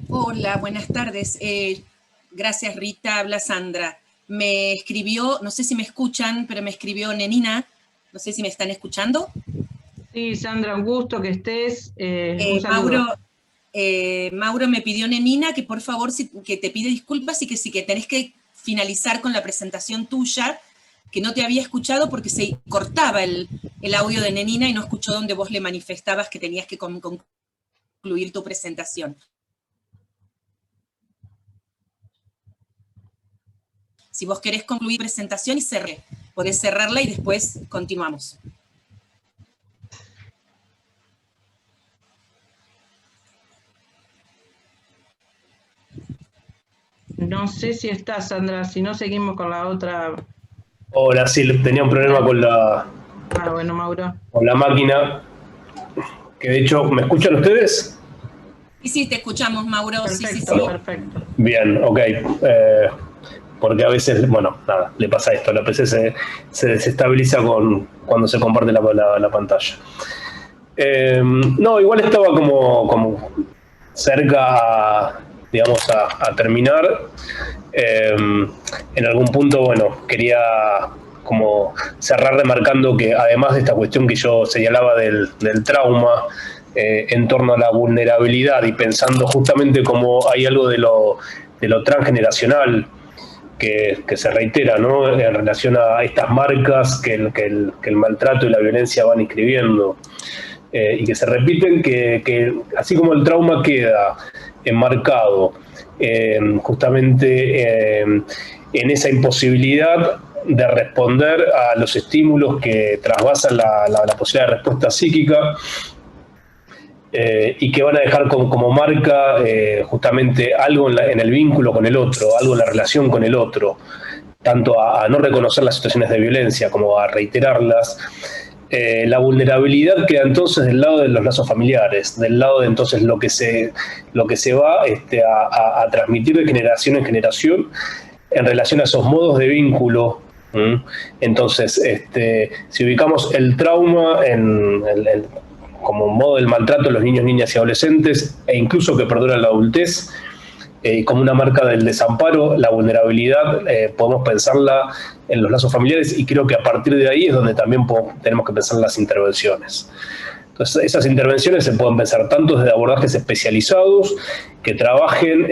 Hola, buenas tardes. Gracias, Rita. Habla Sandra. Me escribió, no sé si me escuchan, pero me escribió Nenina. No sé si me están escuchando. Sí, Sandra, un gusto que estés. Un saludo. Mauro me pidió, Nenina, que por favor, que te pide disculpas y que tenés que finalizar con la presentación tuya, que no te había escuchado porque se cortaba el audio de Nenina y no escuchó donde vos le manifestabas que tenías que concluir tu presentación. Si vos querés concluir presentación y podés cerrarla y después continuamos. No sé si está, Sandra, si no seguimos con la otra Hola, sí, tenía un problema Bueno, Mauro. con la máquina, que de hecho, ¿me escuchan ustedes? Sí, te escuchamos, Mauro. Perfecto, Sí. perfecto. Bien, ok. Porque a veces, bueno, nada, le pasa esto, la PC se desestabiliza cuando se comparte la pantalla. No, igual estaba como cerca, digamos, a terminar. En algún punto, bueno, quería como cerrar remarcando que además de esta cuestión que yo señalaba del trauma en torno a la vulnerabilidad y pensando justamente como hay algo de lo transgeneracional que se reitera, ¿no? En relación a estas marcas que el maltrato y la violencia van inscribiendo y que se repiten, que así como el trauma queda enmarcado justamente en esa imposibilidad de responder a los estímulos que trasvasan la posibilidad de respuesta psíquica, y que van a dejar como marca justamente algo en el vínculo con el otro, algo en la relación con el otro, tanto a no reconocer las situaciones de violencia como a reiterarlas. La vulnerabilidad queda entonces del lado de los lazos familiares, del lado de entonces lo que se va a transmitir de generación en generación en relación a esos modos de vínculo. Entonces, si ubicamos el trauma como modo del maltrato de los niños, niñas y adolescentes, e incluso que perdura en la adultez, como una marca del desamparo, la vulnerabilidad, podemos pensarla en los lazos familiares, y creo que a partir de ahí es donde también tenemos que pensar las intervenciones. Entonces, esas intervenciones se pueden pensar tanto desde abordajes especializados que trabajen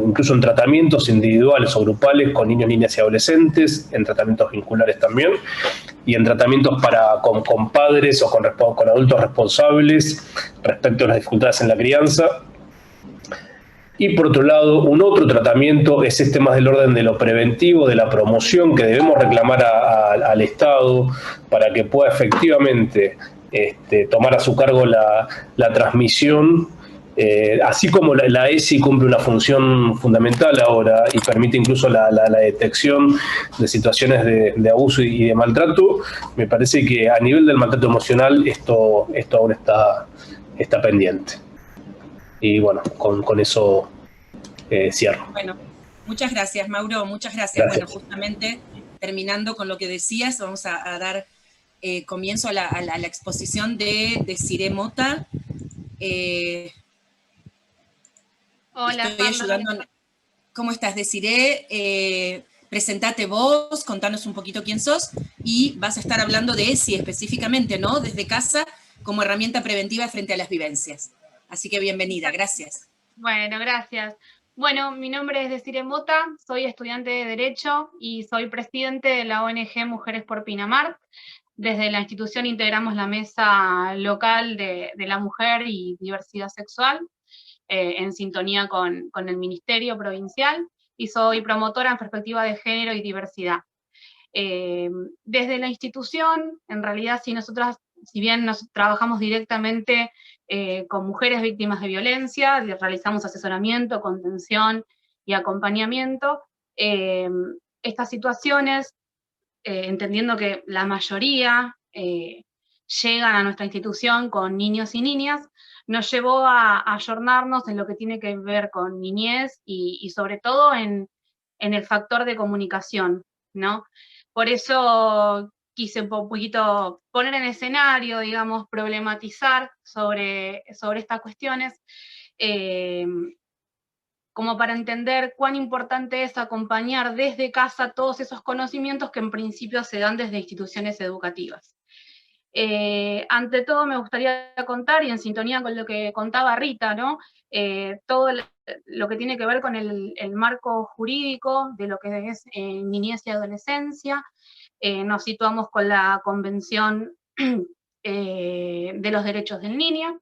incluso en tratamientos individuales o grupales con niños, niñas y adolescentes, en tratamientos vinculares también, y en tratamientos con padres o con adultos responsables respecto a las dificultades en la crianza. Y por otro lado, un otro tratamiento es más del orden de lo preventivo, de la promoción que debemos reclamar al Estado para que pueda efectivamente tomar a su cargo la transmisión, así como la ESI cumple una función fundamental ahora y permite incluso la detección de situaciones de abuso y de maltrato. Me parece que a nivel del maltrato emocional esto aún está pendiente. Y bueno, con eso cierro. Bueno, muchas gracias, Mauro, muchas gracias. Bueno, justamente terminando con lo que decías, vamos a dar comienzo a la exposición de Desiree Mota. Hola, estoy ayudando. ¿Cómo estás, Desiree? Presentate vos, contanos un poquito quién sos, y vas a estar hablando de ESI específicamente, ¿no? Desde casa, como herramienta preventiva frente a las vivencias. Así que bienvenida, gracias. Bueno, gracias. Bueno, mi nombre es Desiree Mota, soy estudiante de Derecho y soy presidente de la ONG Mujeres por Pinamar. Desde la institución integramos la mesa local de la mujer y diversidad sexual, en sintonía con el Ministerio Provincial, y soy promotora en perspectiva de género y diversidad. Desde la institución, en realidad, si bien nos trabajamos directamente con mujeres víctimas de violencia, realizamos asesoramiento, contención y acompañamiento, estas situaciones, entendiendo que la mayoría llegan a nuestra institución con niños y niñas, nos llevó a ayornarnos en lo que tiene que ver con niñez y sobre todo en el factor de comunicación, ¿no? Por eso quise un poquito poner en escenario, digamos, problematizar sobre estas cuestiones, como para entender cuán importante es acompañar desde casa todos esos conocimientos que en principio se dan desde instituciones educativas. Ante todo me gustaría contar, y en sintonía con lo que contaba Rita, ¿no? Todo lo que tiene que ver con el marco jurídico de lo que es niñez y adolescencia. Nos situamos con la Convención de los Derechos del Niño.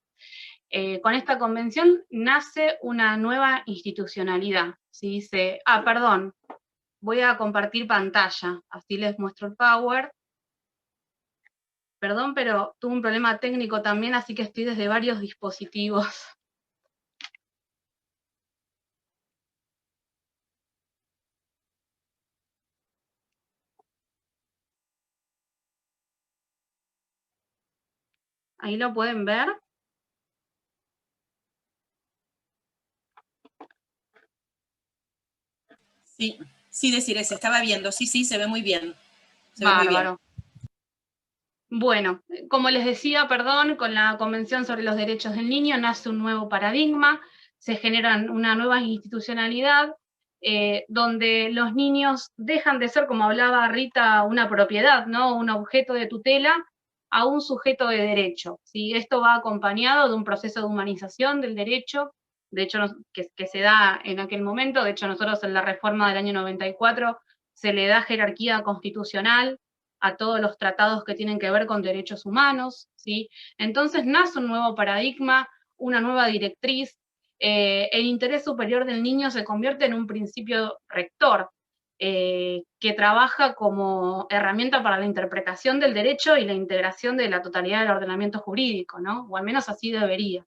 Con esta convención nace una nueva institucionalidad. ¿Sí? Perdón, voy a compartir pantalla, así les muestro el Power. Perdón, pero tuve un problema técnico también, así que estoy desde varios dispositivos. Ahí lo pueden ver. Sí, sí, Desiree, se estaba viendo, sí, se ve muy bien. Se ve Bárbaro. muy bien. Bueno, como les decía, perdón, con la Convención sobre los Derechos del Niño nace un nuevo paradigma, se genera una nueva institucionalidad, donde los niños dejan de ser, como hablaba Rita, una propiedad, ¿no? Un objeto de tutela a un sujeto de derecho, ¿sí? Esto va acompañado de un proceso de humanización del derecho, de hecho, que se da en aquel momento. De hecho, nosotros en la reforma del año 94 se le da jerarquía constitucional a todos los tratados que tienen que ver con derechos humanos, ¿sí? Entonces nace un nuevo paradigma, una nueva directriz. El interés superior del niño se convierte en un principio rector, que trabaja como herramienta para la interpretación del derecho y la integración de la totalidad del ordenamiento jurídico, ¿no? O al menos así debería.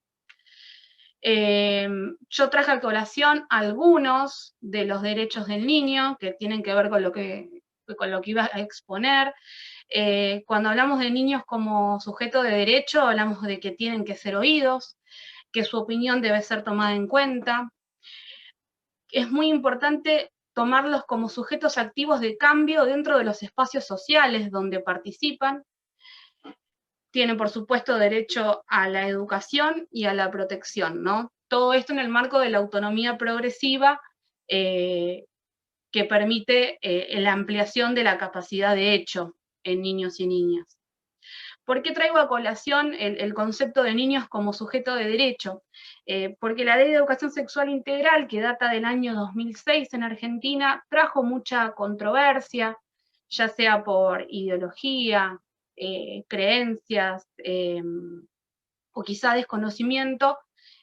Yo traje a colación algunos de los derechos del niño que tienen que ver con lo que iba a exponer. Cuando hablamos de niños como sujeto de derecho, hablamos de que tienen que ser oídos, que su opinión debe ser tomada en cuenta. Es muy importante tomarlos como sujetos activos de cambio dentro de los espacios sociales donde participan. Tienen, por supuesto, derecho a la educación y a la protección, ¿no? Todo esto en el marco de la autonomía progresiva, que permite la ampliación de la capacidad de hecho en niños y niñas. ¿Por qué traigo a colación el concepto de niños como sujeto de derecho? Porque la Ley de Educación Sexual Integral, que data del año 2006 en Argentina, trajo mucha controversia, ya sea por ideología, creencias, o quizá desconocimiento,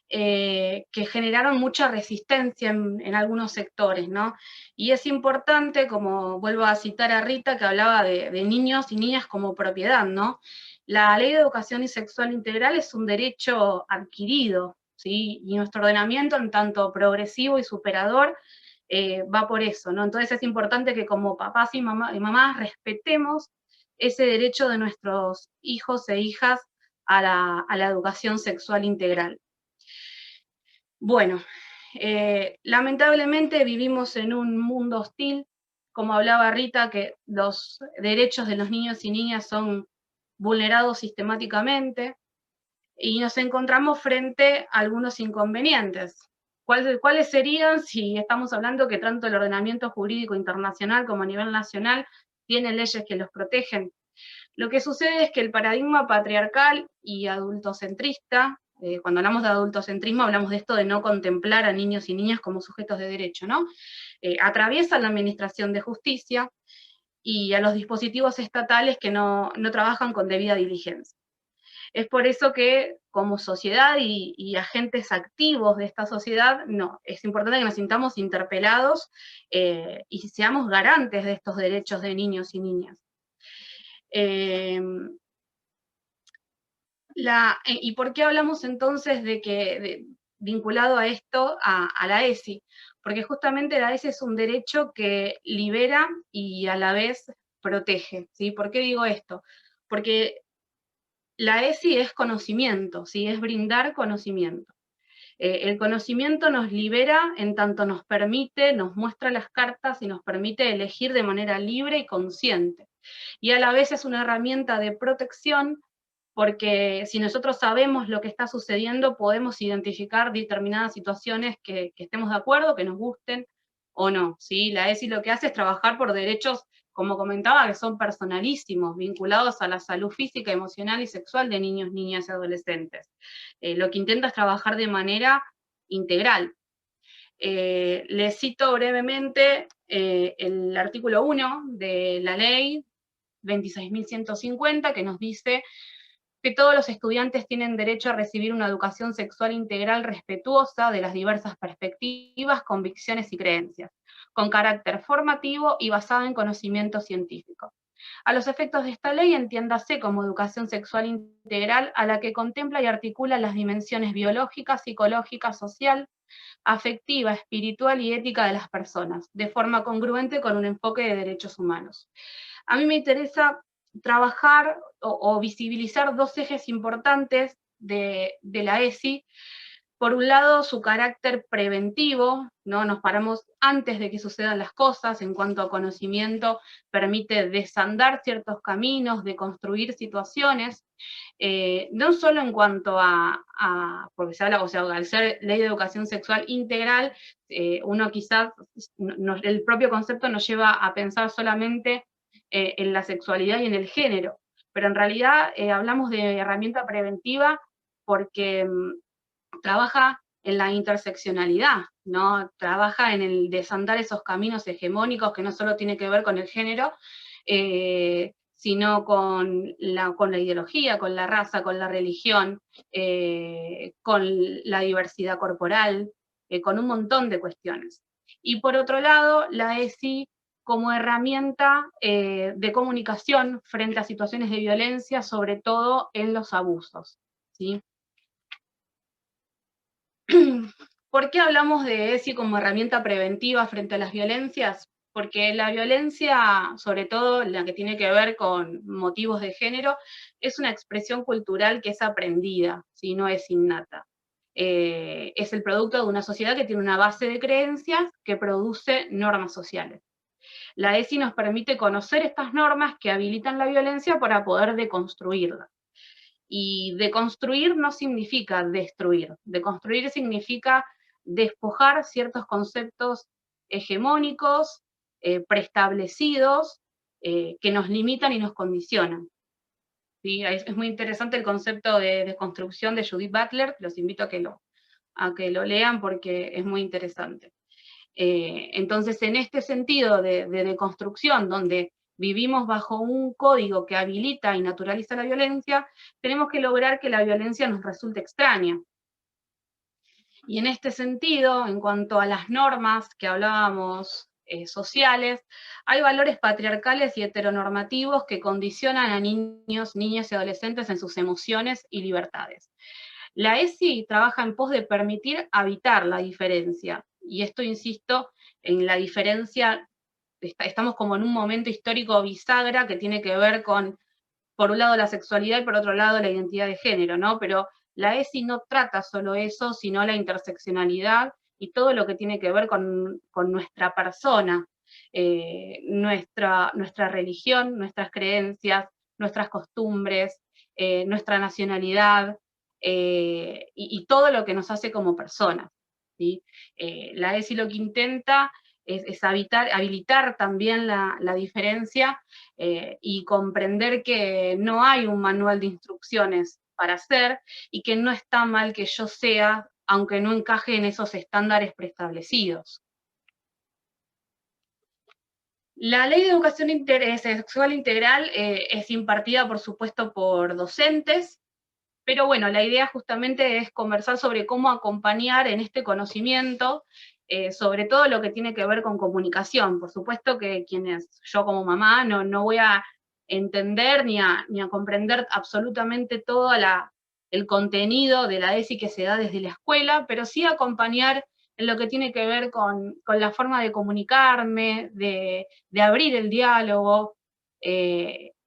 que generaron mucha resistencia en algunos sectores, ¿no? Y es importante, como vuelvo a citar a Rita, que hablaba de niños y niñas como propiedad, ¿no? La Ley de Educación Sexual Integral es un derecho adquirido, ¿sí? Y nuestro ordenamiento, en tanto progresivo y superador, va por eso, ¿no? Entonces es importante que como papás y mamás respetemos ese derecho de nuestros hijos e hijas a la educación sexual integral. Bueno, lamentablemente vivimos en un mundo hostil, como hablaba Rita, que los derechos de los niños y niñas son vulnerados sistemáticamente, y nos encontramos frente a algunos inconvenientes. ¿Cuáles serían si estamos hablando que tanto el ordenamiento jurídico internacional como a nivel nacional tiene leyes que los protegen? Lo que sucede es que el paradigma patriarcal y adultocentrista, cuando hablamos de adultocentrismo hablamos de esto de no contemplar a niños y niñas como sujetos de derecho, ¿no? Atraviesa la administración de justicia y a los dispositivos estatales que no trabajan con debida diligencia. Es por eso que como sociedad y agentes activos de esta sociedad, es importante que nos sintamos interpelados y seamos garantes de estos derechos de niños y niñas. ¿Y por qué hablamos entonces vinculado a esto, a la ESI? Porque justamente la ESI es un derecho que libera y a la vez protege, ¿sí? ¿Por qué digo esto? Porque la ESI es conocimiento, ¿sí? Es brindar conocimiento. El conocimiento nos libera en tanto nos muestra las cartas y nos permite elegir de manera libre y consciente. Y a la vez es una herramienta de protección, porque si nosotros sabemos lo que está sucediendo, podemos identificar determinadas situaciones que estemos de acuerdo, que nos gusten o no, ¿sí? La ESI lo que hace es trabajar por derechos, como comentaba, que son personalísimos, vinculados a la salud física, emocional y sexual de niños, niñas y adolescentes. Lo que intenta es trabajar de manera integral. Les cito brevemente el artículo 1 de la ley 26.150, que nos dice que todos los estudiantes tienen derecho a recibir una educación sexual integral respetuosa de las diversas perspectivas, convicciones y creencias, con carácter formativo y basada en conocimiento científico. A los efectos de esta ley, entiéndase como educación sexual integral a la que contempla y articula las dimensiones biológica, psicológica, social, afectiva, espiritual y ética de las personas, de forma congruente con un enfoque de derechos humanos. A mí me interesa trabajar o visibilizar dos ejes importantes de la ESI. Por un lado, su carácter preventivo, ¿no? Nos paramos antes de que sucedan las cosas, en cuanto a conocimiento, permite desandar ciertos caminos, de construir situaciones, no solo en cuanto porque se habla, o sea, al ser ley de educación sexual integral, uno quizás, el propio concepto nos lleva a pensar solamente en la sexualidad y en el género, pero en realidad hablamos de herramienta preventiva porque trabaja en la interseccionalidad, ¿no? Trabaja en el desandar esos caminos hegemónicos que no solo tiene que ver con el género, sino con la ideología, con la raza, con la religión, con la diversidad corporal, con un montón de cuestiones. Y por otro lado, la ESI como herramienta de comunicación frente a situaciones de violencia, sobre todo en los abusos, ¿sí? ¿Por qué hablamos de ESI como herramienta preventiva frente a las violencias? Porque la violencia, sobre todo la que tiene que ver con motivos de género, es una expresión cultural que es aprendida, ¿sí? No es innata. Es el producto de una sociedad que tiene una base de creencias que produce normas sociales. La ESI nos permite conocer estas normas que habilitan la violencia para poder deconstruirla. Y deconstruir no significa destruir, deconstruir significa despojar ciertos conceptos hegemónicos, preestablecidos, que nos limitan y nos condicionan. ¿Sí? Es muy interesante el concepto de desconstrucción de Judith Butler, los invito a que lo lean porque es muy interesante. Entonces, en este sentido de deconstrucción, donde vivimos bajo un código que habilita y naturaliza la violencia, tenemos que lograr que la violencia nos resulte extraña. Y en este sentido, en cuanto a las normas que hablábamos sociales, hay valores patriarcales y heteronormativos que condicionan a niños, niñas y adolescentes en sus emociones y libertades. La ESI trabaja en pos de permitir habitar la diferencia, y esto, insisto, en la diferencia, estamos como en un momento histórico bisagra que tiene que ver con, por un lado, la sexualidad y por otro lado, la identidad de género, ¿no? Pero la ESI no trata solo eso, sino la interseccionalidad y todo lo que tiene que ver con nuestra persona, nuestra religión, nuestras creencias, nuestras costumbres, nuestra nacionalidad, y todo lo que nos hace como personas, ¿sí? La ESI lo que intenta es habilitar también la diferencia y comprender que no hay un manual de instrucciones para hacer y que no está mal que yo sea, aunque no encaje en esos estándares preestablecidos. La Ley de Educación Sexual Integral es impartida, por supuesto, por docentes, pero bueno, la idea justamente es conversar sobre cómo acompañar en este conocimiento, sobre todo lo que tiene que ver con comunicación. Por supuesto que yo como mamá no voy a entender ni a comprender absolutamente todo el contenido de la ESI que se da desde la escuela, pero sí acompañar en lo que tiene que ver con la forma de comunicarme, de abrir el diálogo,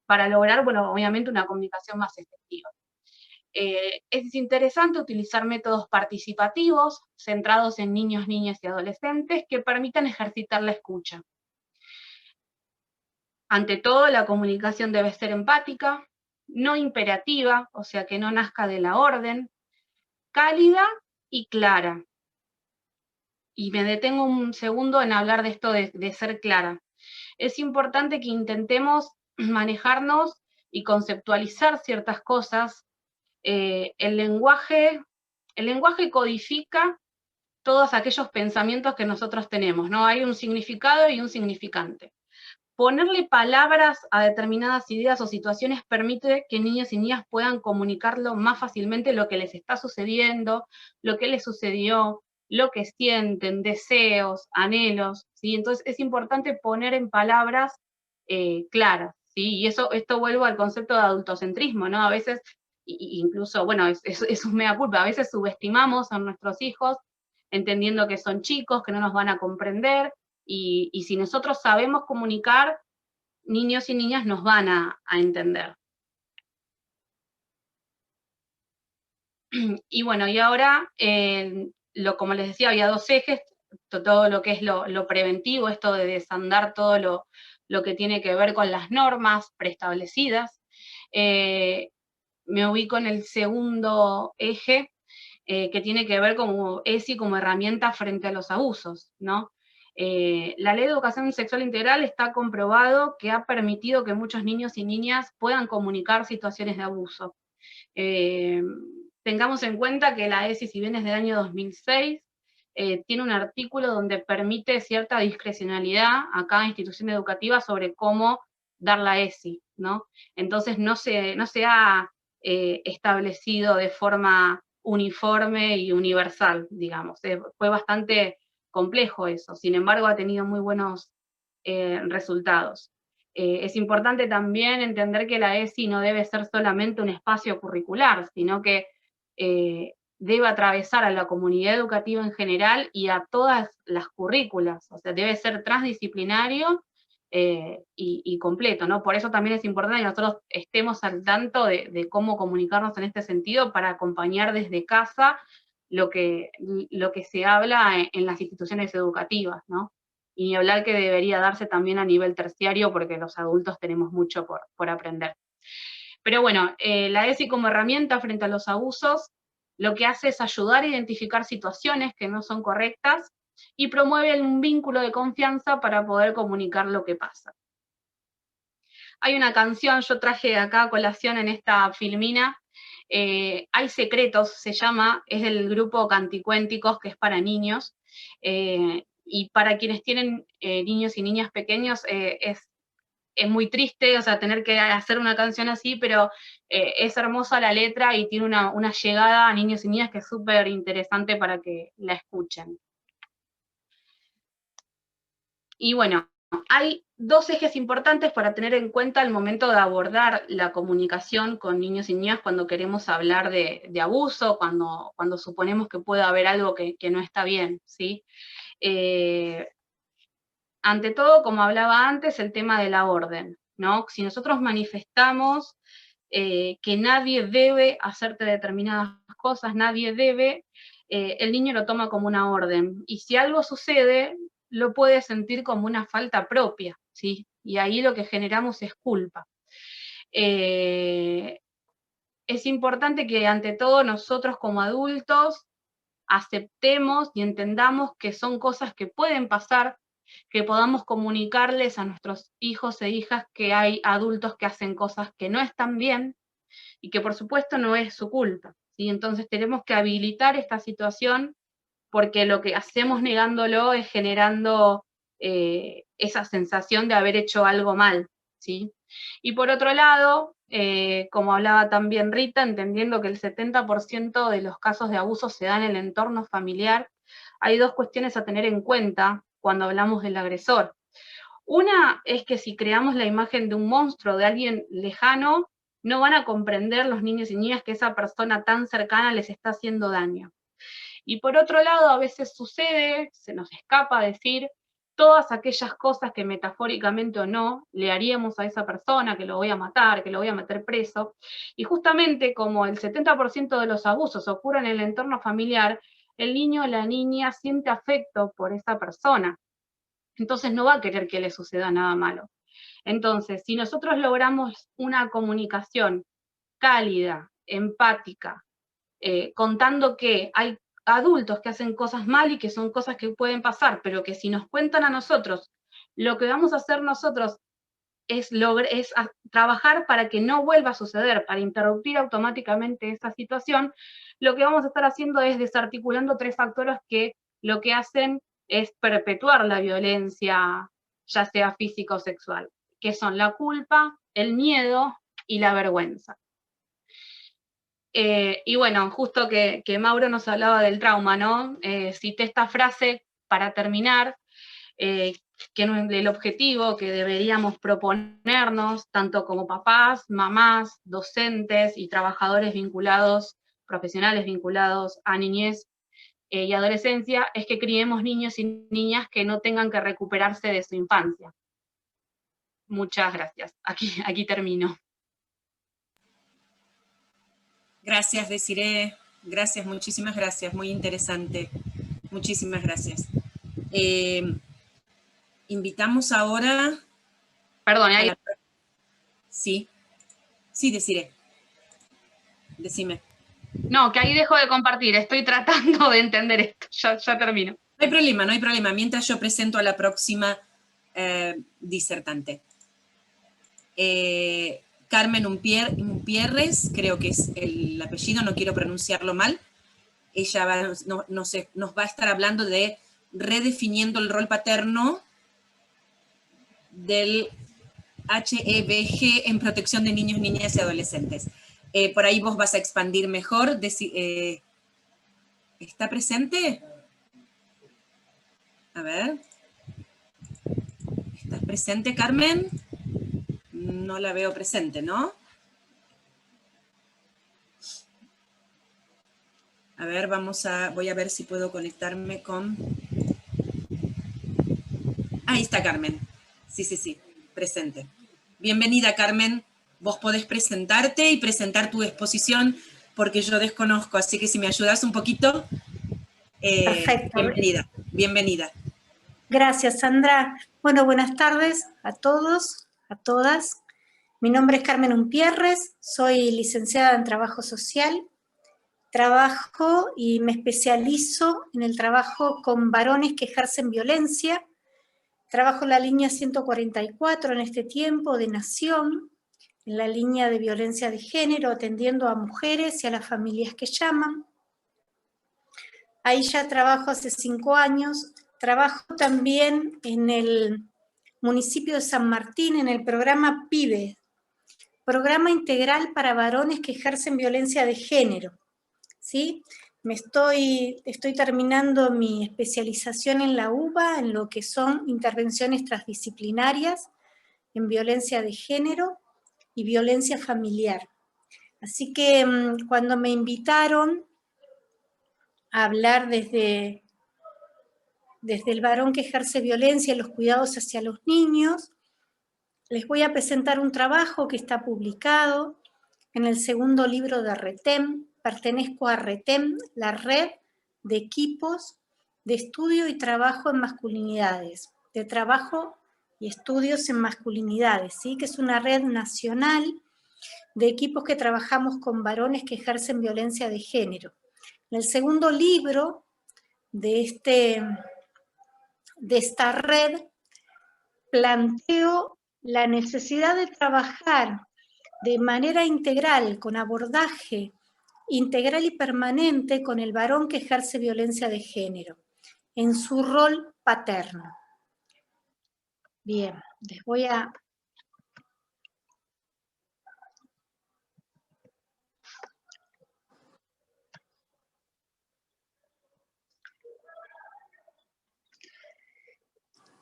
para lograr, bueno, obviamente una comunicación más efectiva. Es interesante utilizar métodos participativos centrados en niños, niñas y adolescentes que permitan ejercitar la escucha. Ante todo, la comunicación debe ser empática, no imperativa, o sea, que no nazca de la orden, cálida y clara. Y me detengo un segundo en hablar de esto de ser clara. Es importante que intentemos manejarnos y conceptualizar ciertas cosas. El lenguaje codifica todos aquellos pensamientos que nosotros tenemos, ¿no? Hay un significado y un significante. Ponerle palabras a determinadas ideas o situaciones permite que niños y niñas puedan comunicarlo más fácilmente lo que les está sucediendo, lo que les sucedió, lo que sienten, deseos, anhelos, ¿sí? Entonces es importante poner en palabras claras, ¿sí? Y esto vuelvo al concepto de adultocentrismo, ¿no? A veces, incluso, bueno, es un mea culpa, a veces subestimamos a nuestros hijos entendiendo que son chicos, que no nos van a comprender, y si nosotros sabemos comunicar, niños y niñas nos van a entender. Y bueno, y ahora, como les decía, había dos ejes, todo lo que es lo preventivo, esto de desandar todo lo que tiene que ver con las normas preestablecidas. Me ubico en el segundo eje, que tiene que ver como ESI como herramienta frente a los abusos, ¿no? La Ley de Educación Sexual Integral está comprobado que ha permitido que muchos niños y niñas puedan comunicar situaciones de abuso. Tengamos en cuenta que la ESI, si bien es del año 2006, tiene un artículo donde permite cierta discrecionalidad a cada institución educativa sobre cómo dar la ESI, ¿no? Entonces no se ha establecido de forma uniforme y universal, digamos. Fue bastante complejo eso, sin embargo ha tenido muy buenos resultados. Es importante también entender que la ESI no debe ser solamente un espacio curricular, sino que debe atravesar a la comunidad educativa en general y a todas las currículas, o sea, debe ser transdisciplinario y completo, ¿no? Por eso también es importante que nosotros estemos al tanto de cómo comunicarnos en este sentido para acompañar desde casa lo que se habla en las instituciones educativas, ¿no? Y ni hablar que debería darse también a nivel terciario porque los adultos tenemos mucho por aprender. Pero bueno, la ESI como herramienta frente a los abusos lo que hace es ayudar a identificar situaciones que no son correctas y promueve un vínculo de confianza para poder comunicar lo que pasa. Hay una canción, yo traje acá a colación en esta filmina, Hay secretos, se llama, es del grupo Canticuénticos, que es para niños, y para quienes tienen niños y niñas pequeños es muy triste, o sea, tener que hacer una canción así, pero es hermosa la letra y tiene una llegada a niños y niñas que es súper interesante para que la escuchen. Y bueno, hay dos ejes importantes para tener en cuenta al momento de abordar la comunicación con niños y niñas cuando queremos hablar de abuso, cuando suponemos que puede haber algo que no está bien, ¿sí? Ante todo, como hablaba antes, el tema de la orden, ¿no? Si nosotros manifestamos que nadie debe hacerte determinadas cosas, nadie debe, el niño lo toma como una orden. Y si algo sucede, lo puede sentir como una falta propia, ¿sí? Y ahí lo que generamos es culpa. Es importante que ante todo nosotros como adultos aceptemos y entendamos que son cosas que pueden pasar, que podamos comunicarles a nuestros hijos e hijas que hay adultos que hacen cosas que no están bien y que por supuesto no es su culpa, ¿sí? Entonces tenemos que habilitar esta situación porque lo que hacemos negándolo es generando esa sensación de haber hecho algo mal, ¿sí? Y por otro lado, como hablaba también Rita, entendiendo que el 70% de los casos de abuso se dan en el entorno familiar, hay dos cuestiones a tener en cuenta cuando hablamos del agresor. Una es que si creamos la imagen de un monstruo, de alguien lejano, no van a comprender los niños y niñas que esa persona tan cercana les está haciendo daño. Y por otro lado, a veces sucede, se nos escapa decir todas aquellas cosas que metafóricamente o no le haríamos a esa persona, que lo voy a matar, que lo voy a meter preso. Y justamente como el 70% de los abusos ocurren en el entorno familiar, el niño o la niña siente afecto por esa persona. Entonces no va a querer que le suceda nada malo. Entonces, si nosotros logramos una comunicación cálida, empática, contando que hay adultos que hacen cosas mal y que son cosas que pueden pasar, pero que si nos cuentan a nosotros, lo que vamos a hacer nosotros es trabajar para que no vuelva a suceder, para interrumpir automáticamente esa situación, lo que vamos a estar haciendo es desarticulando tres factores que lo que hacen es perpetuar la violencia, ya sea física o sexual, que son la culpa, el miedo y la vergüenza. Y bueno, justo que Mauro nos hablaba del trauma, ¿no? Cité esta frase para terminar, que el objetivo que deberíamos proponernos, tanto como papás, mamás, docentes y trabajadores vinculados, profesionales vinculados a niñez y adolescencia, es que criemos niños y niñas que no tengan que recuperarse de su infancia. Muchas gracias. Aquí termino. Gracias, Desiree. Gracias, muchísimas gracias. Muy interesante. Muchísimas gracias. Invitamos ahora... Perdón, ahí... Sí. Sí, Desiree. Decime. No, que ahí dejo de compartir. Estoy tratando de entender esto. Ya termino. No hay problema, no hay problema. Mientras yo presento a la próxima disertante. Carmen Umpierres, creo que es el apellido, no quiero pronunciarlo mal. Ella nos va a estar hablando de redefiniendo el rol paterno del HEBG en protección de niños, niñas y adolescentes. Por ahí vos vas a expandir mejor. ¿Está presente? A ver. ¿Estás presente, Carmen? No la veo presente, ¿no? A ver, voy a ver si puedo conectarme con... Ahí está Carmen. Sí, presente. Bienvenida, Carmen. Vos podés presentarte y presentar tu exposición porque yo desconozco, así que si me ayudas un poquito. Perfecto. Bienvenida. Gracias, Sandra. Bueno, buenas tardes a todos, a todas. Mi nombre es Carmen Umpierres, soy licenciada en Trabajo Social. Trabajo y me especializo en el trabajo con varones que ejercen violencia. Trabajo en la línea 144 en este tiempo de Nación, en la línea de violencia de género, atendiendo a mujeres y a las familias que llaman. Ahí ya trabajo hace 5 años. Trabajo también en el municipio de San Martín, en el programa PIBE, Programa Integral para Varones que Ejercen Violencia de Género. ¿Sí? Estoy terminando mi especialización en la UBA, en lo que son intervenciones transdisciplinarias en violencia de género y violencia familiar. Así que cuando me invitaron a hablar desde el varón que ejerce violencia y los cuidados hacia los niños, les voy a presentar un trabajo que está publicado en el segundo libro de RETEM. Pertenezco a RETEM, la red de equipos de estudio y trabajo en masculinidades, de trabajo y estudios en masculinidades, ¿sí? Que es una red nacional de equipos que trabajamos con varones que ejercen violencia de género. En el segundo libro de esta red planteo la necesidad de trabajar de manera integral, con abordaje integral y permanente con el varón que ejerce violencia de género, en su rol paterno. Bien, les voy a...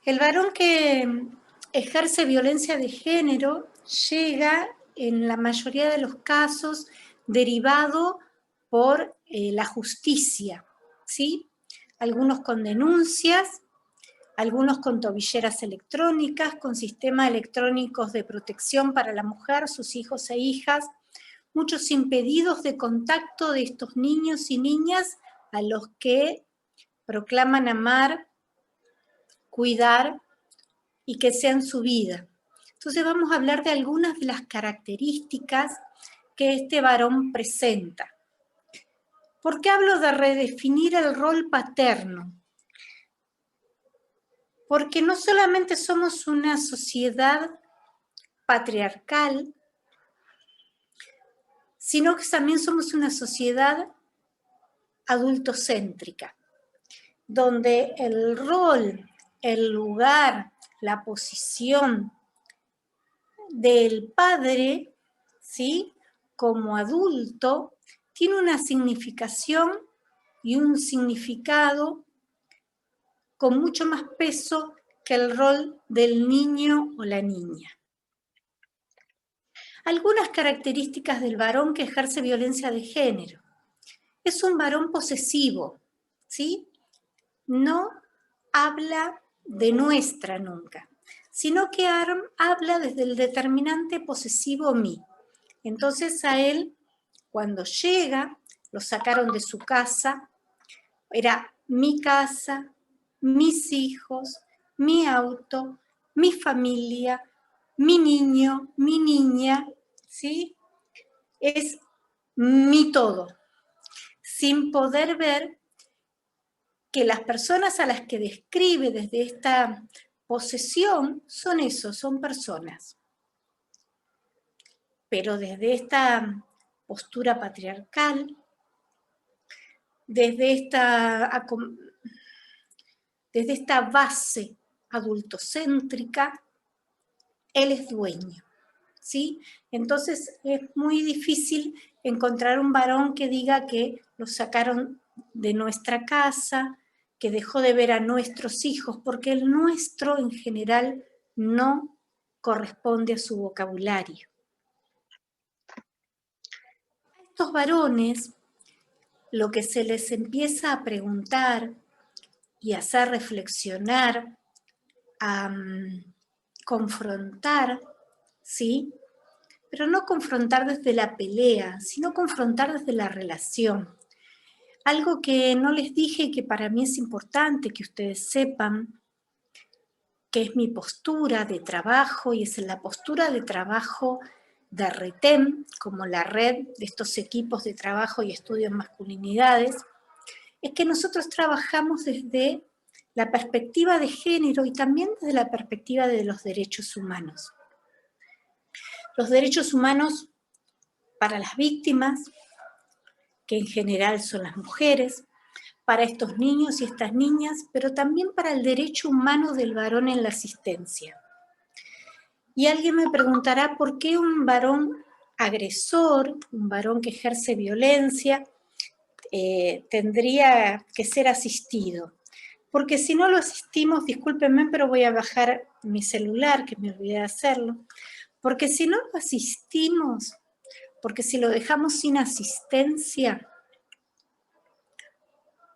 El varón que ejerce violencia de género llega, en la mayoría de los casos, derivado por la justicia, ¿sí? Algunos con denuncias, algunos con tobilleras electrónicas, con sistemas electrónicos de protección para la mujer, sus hijos e hijas, muchos impedidos de contacto de estos niños y niñas a los que proclaman amar, cuidar y que sean su vida. Entonces vamos a hablar de algunas de las características que este varón presenta. ¿Por qué hablo de redefinir el rol paterno? Porque no solamente somos una sociedad patriarcal, sino que también somos una sociedad adultocéntrica, donde el rol, el lugar, la posición del padre, ¿sí?, como adulto, tiene una significación y un significado con mucho más peso que el rol del niño o la niña. Algunas características del varón que ejerce violencia de género. Es un varón posesivo, ¿sí? No habla de nuestra nunca. sino que habla desde el determinante posesivo mi. Entonces a él, cuando llega, lo sacaron de su casa, era mi casa, mis hijos, mi auto, mi familia, mi niño, mi niña, ¿sí? Es mi todo, sin poder ver que las personas a las que describe desde esta posesión son eso, son personas. Pero desde esta postura patriarcal, desde esta base adultocéntrica, él es dueño, ¿sí? Entonces es muy difícil encontrar un varón que diga que lo sacaron de nuestra casa, que dejó de ver a nuestros hijos, porque el nuestro en general no corresponde a su vocabulario. A estos varones, lo que se les empieza a preguntar y a hacer reflexionar, a confrontar, ¿sí? Pero no confrontar desde la pelea, sino confrontar desde la relación. Algo que no les dije y que para mí es importante que ustedes sepan, que es mi postura de trabajo, y es la postura de trabajo de RETEM, como la red de estos equipos de trabajo y estudio en masculinidades, es que nosotros trabajamos desde la perspectiva de género y también desde la perspectiva de los derechos humanos. Los derechos humanos para las víctimas, que en general son las mujeres, para estos niños y estas niñas, pero también para el derecho humano del varón en la asistencia. Y alguien me preguntará por qué un varón agresor, un varón que ejerce violencia, tendría que ser asistido. Porque si no lo asistimos, discúlpenme, pero voy a bajar mi celular, que me olvidé de hacerlo, porque si no lo asistimos, porque si lo dejamos sin asistencia,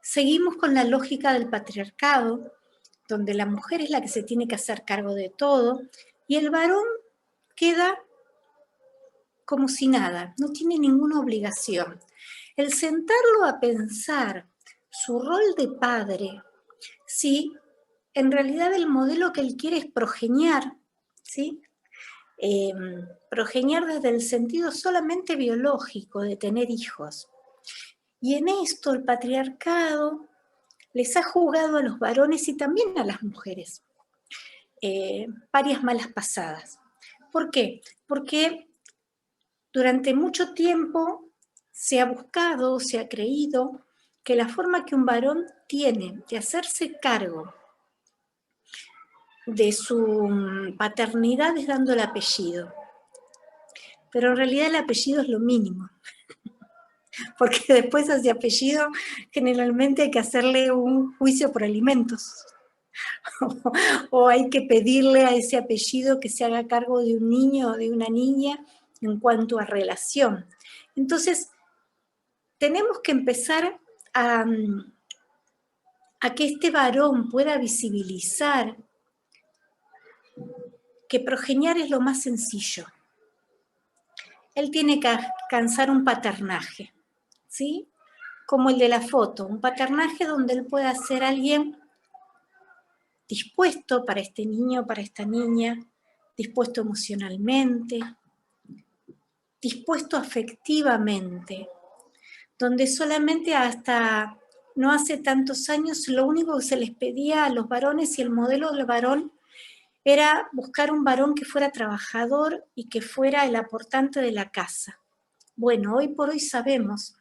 seguimos con la lógica del patriarcado, donde la mujer es la que se tiene que hacer cargo de todo, y el varón queda como si nada, no tiene ninguna obligación. El sentarlo a pensar su rol de padre, si en realidad el modelo que él quiere es progeniar, ¿sí? Progeniar desde el sentido solamente biológico de tener hijos. Y en esto el patriarcado les ha jugado a los varones y también a las mujeres varias malas pasadas. ¿Por qué? Porque durante mucho tiempo se ha buscado, se ha creído que la forma que un varón tiene de hacerse cargo de su paternidad es dando el apellido. Pero en realidad el apellido es lo mínimo. Porque después a ese apellido generalmente hay que hacerle un juicio por alimentos. O hay que pedirle a ese apellido que se haga cargo de un niño o de una niña en cuanto a relación. Entonces, tenemos que empezar a que este varón pueda visibilizar que progeniar es lo más sencillo. Él tiene que alcanzar un paternaje, ¿sí? Como el de la foto, un paternaje donde él pueda ser alguien dispuesto para este niño, para esta niña, dispuesto emocionalmente, dispuesto afectivamente, donde solamente hasta no hace tantos años lo único que se les pedía a los varones y el modelo del varón era buscar un varón que fuera trabajador y que fuera el aportante de la casa. Bueno, hoy por hoy sabemos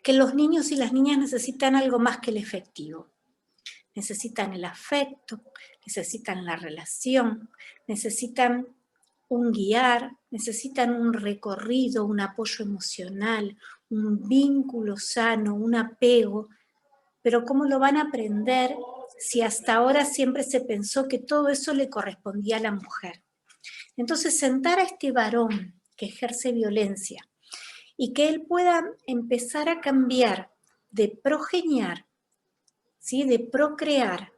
que los niños y las niñas necesitan algo más que el efectivo. Necesitan el afecto, necesitan la relación, necesitan un guiar, necesitan un recorrido, un apoyo emocional, un vínculo sano, un apego. Pero ¿cómo lo van a aprender si hasta ahora siempre se pensó que todo eso le correspondía a la mujer? Entonces, sentar a este varón que ejerce violencia y que él pueda empezar a cambiar de progeniar, ¿sí? De procrear,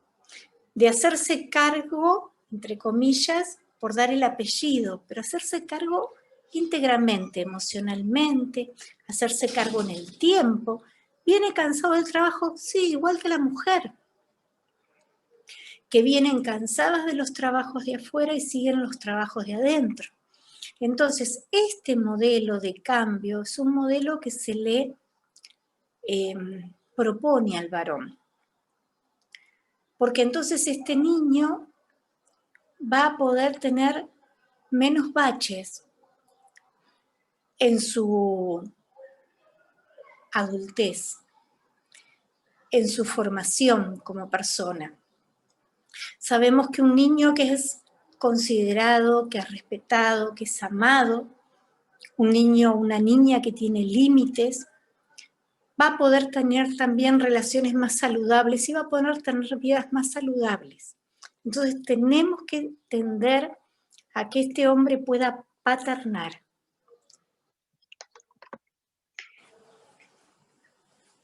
de hacerse cargo, entre comillas, por dar el apellido, pero hacerse cargo íntegramente, emocionalmente, hacerse cargo en el tiempo. ¿Viene cansado del trabajo? Sí, igual que la mujer, que vienen cansadas de los trabajos de afuera y siguen los trabajos de adentro. Entonces, este modelo de cambio es un modelo que se le propone al varón. Porque entonces este niño va a poder tener menos baches en su adultez, en su formación como persona. Sabemos que un niño que es considerado, que es respetado, que es amado, un niño o una niña que tiene límites, va a poder tener también relaciones más saludables y va a poder tener vidas más saludables. Entonces tenemos que tender a que este hombre pueda paternar.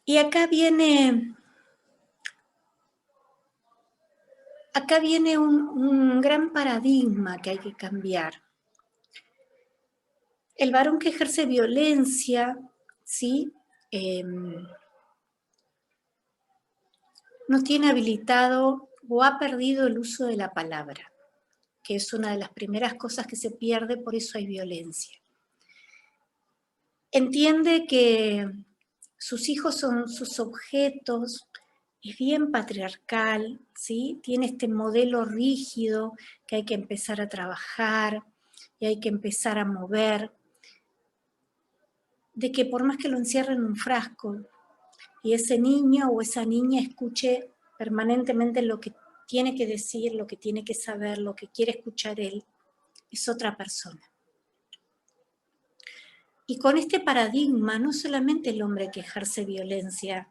Y acá viene un gran paradigma que hay que cambiar. El varón que ejerce violencia, ¿sí? No tiene habilitado o ha perdido el uso de la palabra, que es una de las primeras cosas que se pierde, por eso hay violencia. Entiende que sus hijos son sus objetos, es bien patriarcal, ¿sí? Tiene este modelo rígido que hay que empezar a trabajar y hay que empezar a mover, de que por más que lo encierren en un frasco y ese niño o esa niña escuche permanentemente lo que tiene que decir, lo que tiene que saber, lo que quiere escuchar él, es otra persona. Y con este paradigma, no solamente el hombre que ejerce violencia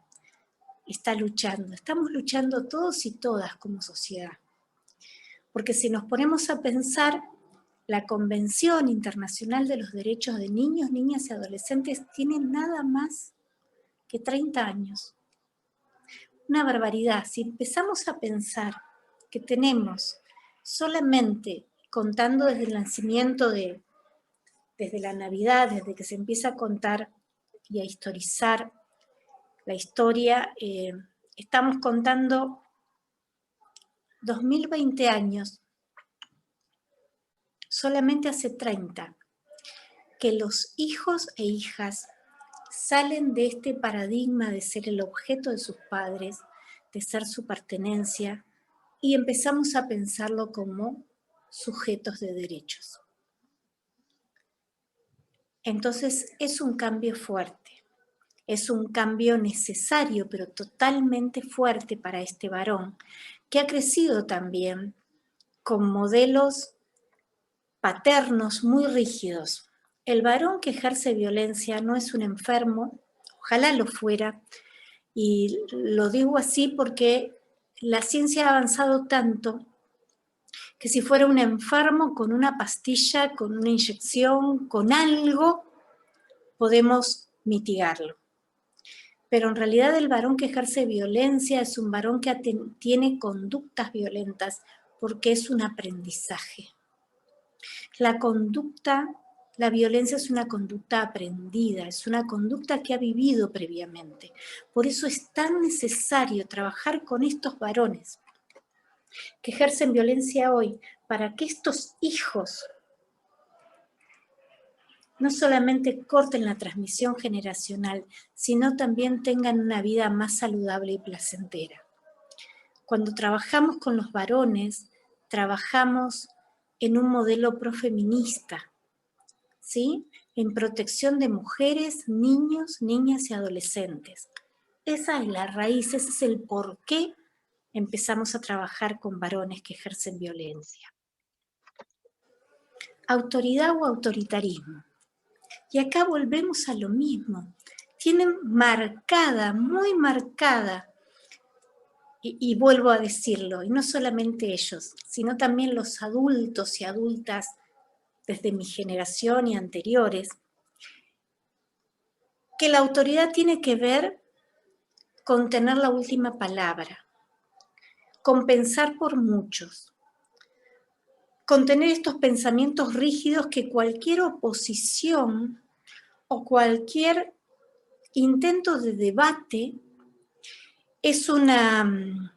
está luchando, estamos luchando todos y todas como sociedad. Porque si nos ponemos a pensar, la Convención Internacional de los Derechos de Niños, Niñas y Adolescentes tiene nada más que 30 años. Una barbaridad. Si empezamos a pensar que tenemos solamente, contando desde el nacimiento desde la Navidad, desde que se empieza a contar y a historizar la historia, estamos contando 2020 años, solamente hace 30, que los hijos e hijas salen de este paradigma de ser el objeto de sus padres, de ser su pertenencia, y empezamos a pensarlo como sujetos de derechos. Entonces es un cambio fuerte, es un cambio necesario, pero totalmente fuerte para este varón, que ha crecido también con modelos paternos muy rígidos. El varón que ejerce violencia no es un enfermo, ojalá lo fuera, y lo digo así porque la ciencia ha avanzado tanto que si fuera un enfermo con una pastilla, con una inyección, con algo, podemos mitigarlo. Pero en realidad el varón que ejerce violencia es un varón que tiene conductas violentas porque es un aprendizaje. La violencia es una conducta aprendida, es una conducta que ha vivido previamente. Por eso es tan necesario trabajar con estos varones que ejercen violencia hoy, para que estos hijos no solamente corten la transmisión generacional, sino también tengan una vida más saludable y placentera. Cuando trabajamos con los varones, trabajamos en un modelo profeminista, ¿sí? En protección de mujeres, niños, niñas y adolescentes. Esa es la raíz, ese es el por qué empezamos a trabajar con varones que ejercen violencia. Autoridad o autoritarismo. Y acá volvemos a lo mismo. Tienen marcada, muy marcada, y vuelvo a decirlo, y no solamente ellos, sino también los adultos y adultas desde mi generación y anteriores, que la autoridad tiene que ver con tener la última palabra. compensar por muchos, contener estos pensamientos rígidos que cualquier oposición o cualquier intento de debate es un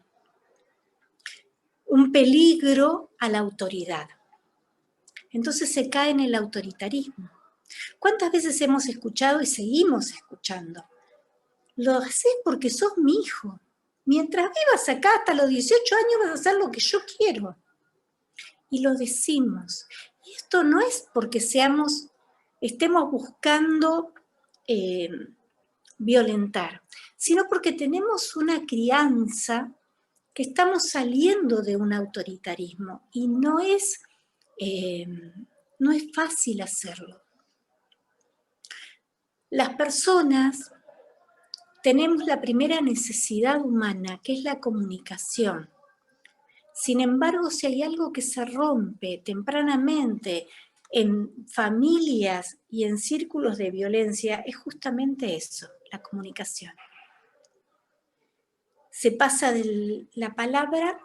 peligro a la autoridad. Entonces se cae en el autoritarismo. ¿Cuántas veces hemos escuchado y seguimos escuchando? Lo haces porque sos mi hijo. Mientras vivas acá hasta los 18 años vas a hacer lo que yo quiero. Y lo decimos. Y esto no es porque estemos buscando violentar, sino porque tenemos una crianza que estamos saliendo de un autoritarismo y no es fácil hacerlo. Las personas tenemos la primera necesidad humana, que es la comunicación. Sin embargo, si hay algo que se rompe tempranamente en familias y en círculos de violencia, es justamente eso, la comunicación. Se pasa de la palabra,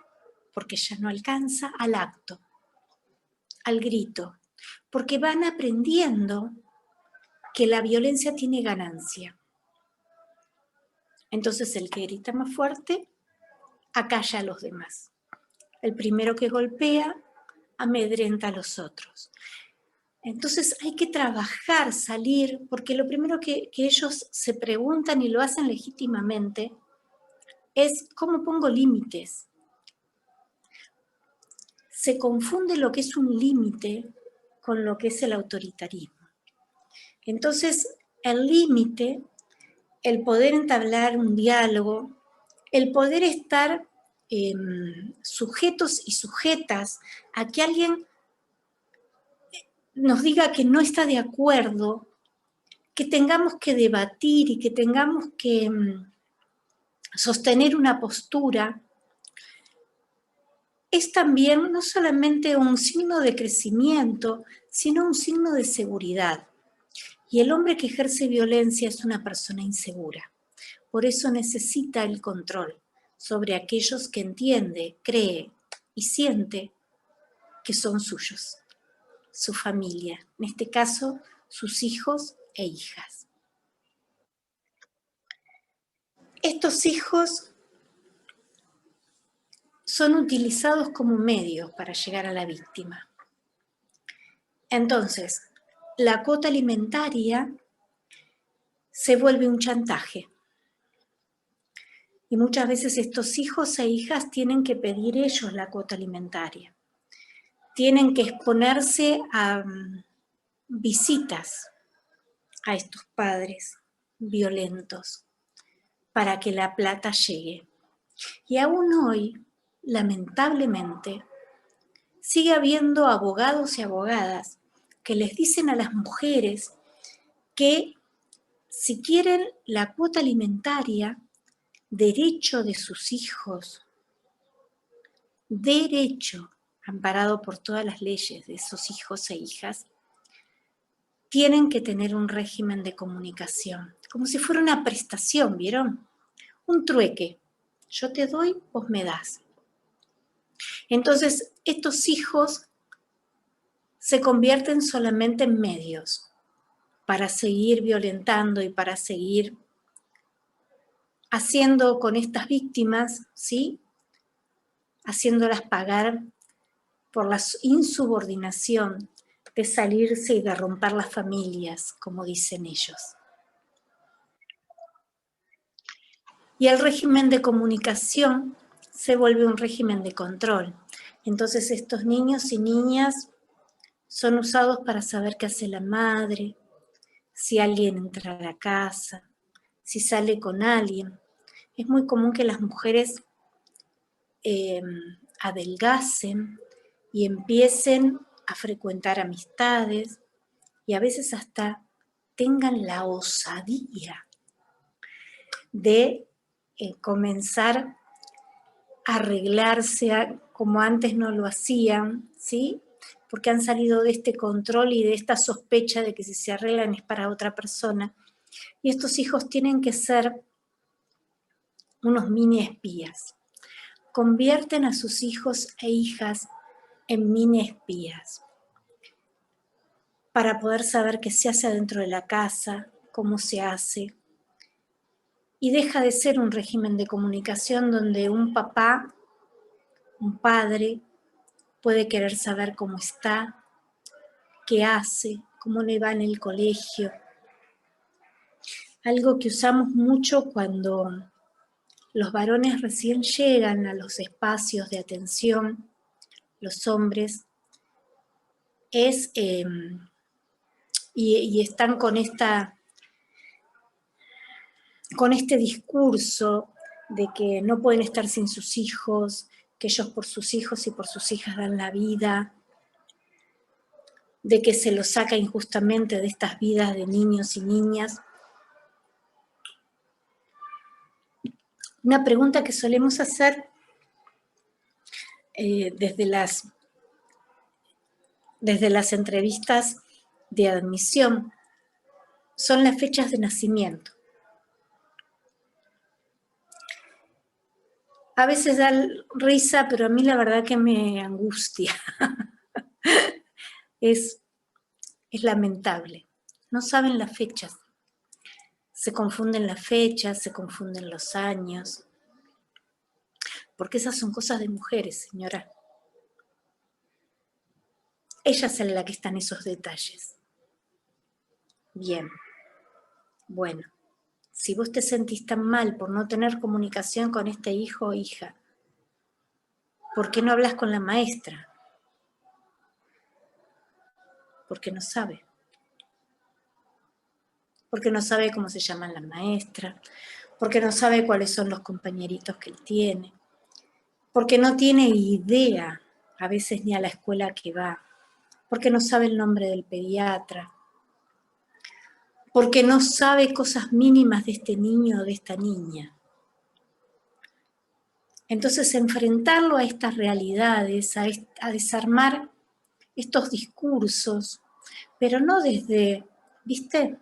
porque ya no alcanza, al acto, al grito, porque van aprendiendo que la violencia tiene ganancia. Entonces el que grita más fuerte acalla a los demás. El primero que golpea amedrenta a los otros. Entonces hay que trabajar, salir, porque lo primero que ellos se preguntan y lo hacen legítimamente es ¿cómo pongo límites? Se confunde lo que es un límite con lo que es el autoritarismo. Entonces el límite, el poder entablar un diálogo, el poder estar sujetos y sujetas a que alguien nos diga que no está de acuerdo, que tengamos que debatir y que tengamos que sostener una postura, es también no solamente un signo de crecimiento, sino un signo de seguridad. Y el hombre que ejerce violencia es una persona insegura. Por eso necesita el control sobre aquellos que entiende, cree y siente que son suyos, su familia, en este caso sus hijos e hijas. Estos hijos son utilizados como medios para llegar a la víctima. Entonces, la cuota alimentaria se vuelve un chantaje. Y muchas veces estos hijos e hijas tienen que pedir ellos la cuota alimentaria. Tienen que exponerse a visitas a estos padres violentos para que la plata llegue. Y aún hoy, lamentablemente, sigue habiendo abogados y abogadas que les dicen a las mujeres que si quieren la cuota alimentaria, derecho de sus hijos, derecho amparado por todas las leyes de esos hijos e hijas, tienen que tener un régimen de comunicación, como si fuera una prestación, ¿vieron? Un trueque. Yo te doy, vos me das. Entonces, estos hijos se convierten solamente en medios para seguir violentando y para seguir haciendo con estas víctimas, ¿sí? Haciéndolas pagar por la insubordinación de salirse y de romper las familias, como dicen ellos. Y el régimen de comunicación se vuelve un régimen de control. Entonces estos niños y niñas son usados para saber qué hace la madre, si alguien entra a la casa, si sale con alguien. Es muy común que las mujeres adelgacen y empiecen a frecuentar amistades y a veces hasta tengan la osadía de comenzar a arreglarse como antes no lo hacían, ¿sí? Porque han salido de este control y de esta sospecha de que si se arreglan es para otra persona. Y estos hijos tienen que ser unos mini espías, convierten a sus hijos e hijas en mini espías para poder saber qué se hace adentro de la casa, cómo se hace, y deja de ser un régimen de comunicación donde un papá, un padre, puede querer saber cómo está, qué hace, cómo le va en el colegio. Algo que usamos mucho cuando los varones recién llegan a los espacios de atención, los hombres, es, y están con este discurso de que no pueden estar sin sus hijos, que ellos por sus hijos y por sus hijas dan la vida, de que se los saca injustamente de estas vidas de niños y niñas. Una pregunta que solemos hacer desde las entrevistas de admisión son las fechas de nacimiento. A veces da risa, pero a mí la verdad que me angustia. Es lamentable. No saben las fechas. Se confunden las fechas, se confunden los años. Porque esas son cosas de mujeres, señora. Ellas son las que están esos detalles. Bien. Bueno. Si vos te sentís tan mal por no tener comunicación con este hijo o hija, ¿por qué no hablas con la maestra? Porque no sabe. Porque no sabe cómo se llama la maestra. Porque no sabe cuáles son los compañeritos que él tiene. Porque no tiene idea, a veces ni a la escuela que va. Porque no sabe el nombre del pediatra. Porque no sabe cosas mínimas de este niño o de esta niña. Entonces, enfrentarlo a estas realidades, a desarmar estos discursos, pero no desde, ¿viste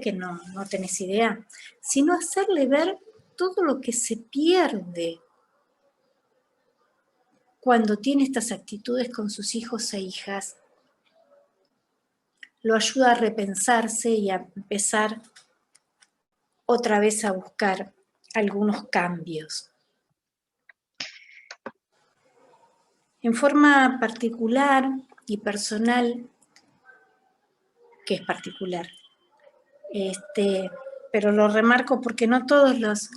que no tenés idea? Sino hacerle ver todo lo que se pierde cuando tiene estas actitudes con sus hijos e hijas. Lo ayuda a repensarse y a empezar otra vez a buscar algunos cambios. En forma particular y personal, que es particular, pero lo remarco porque no todos los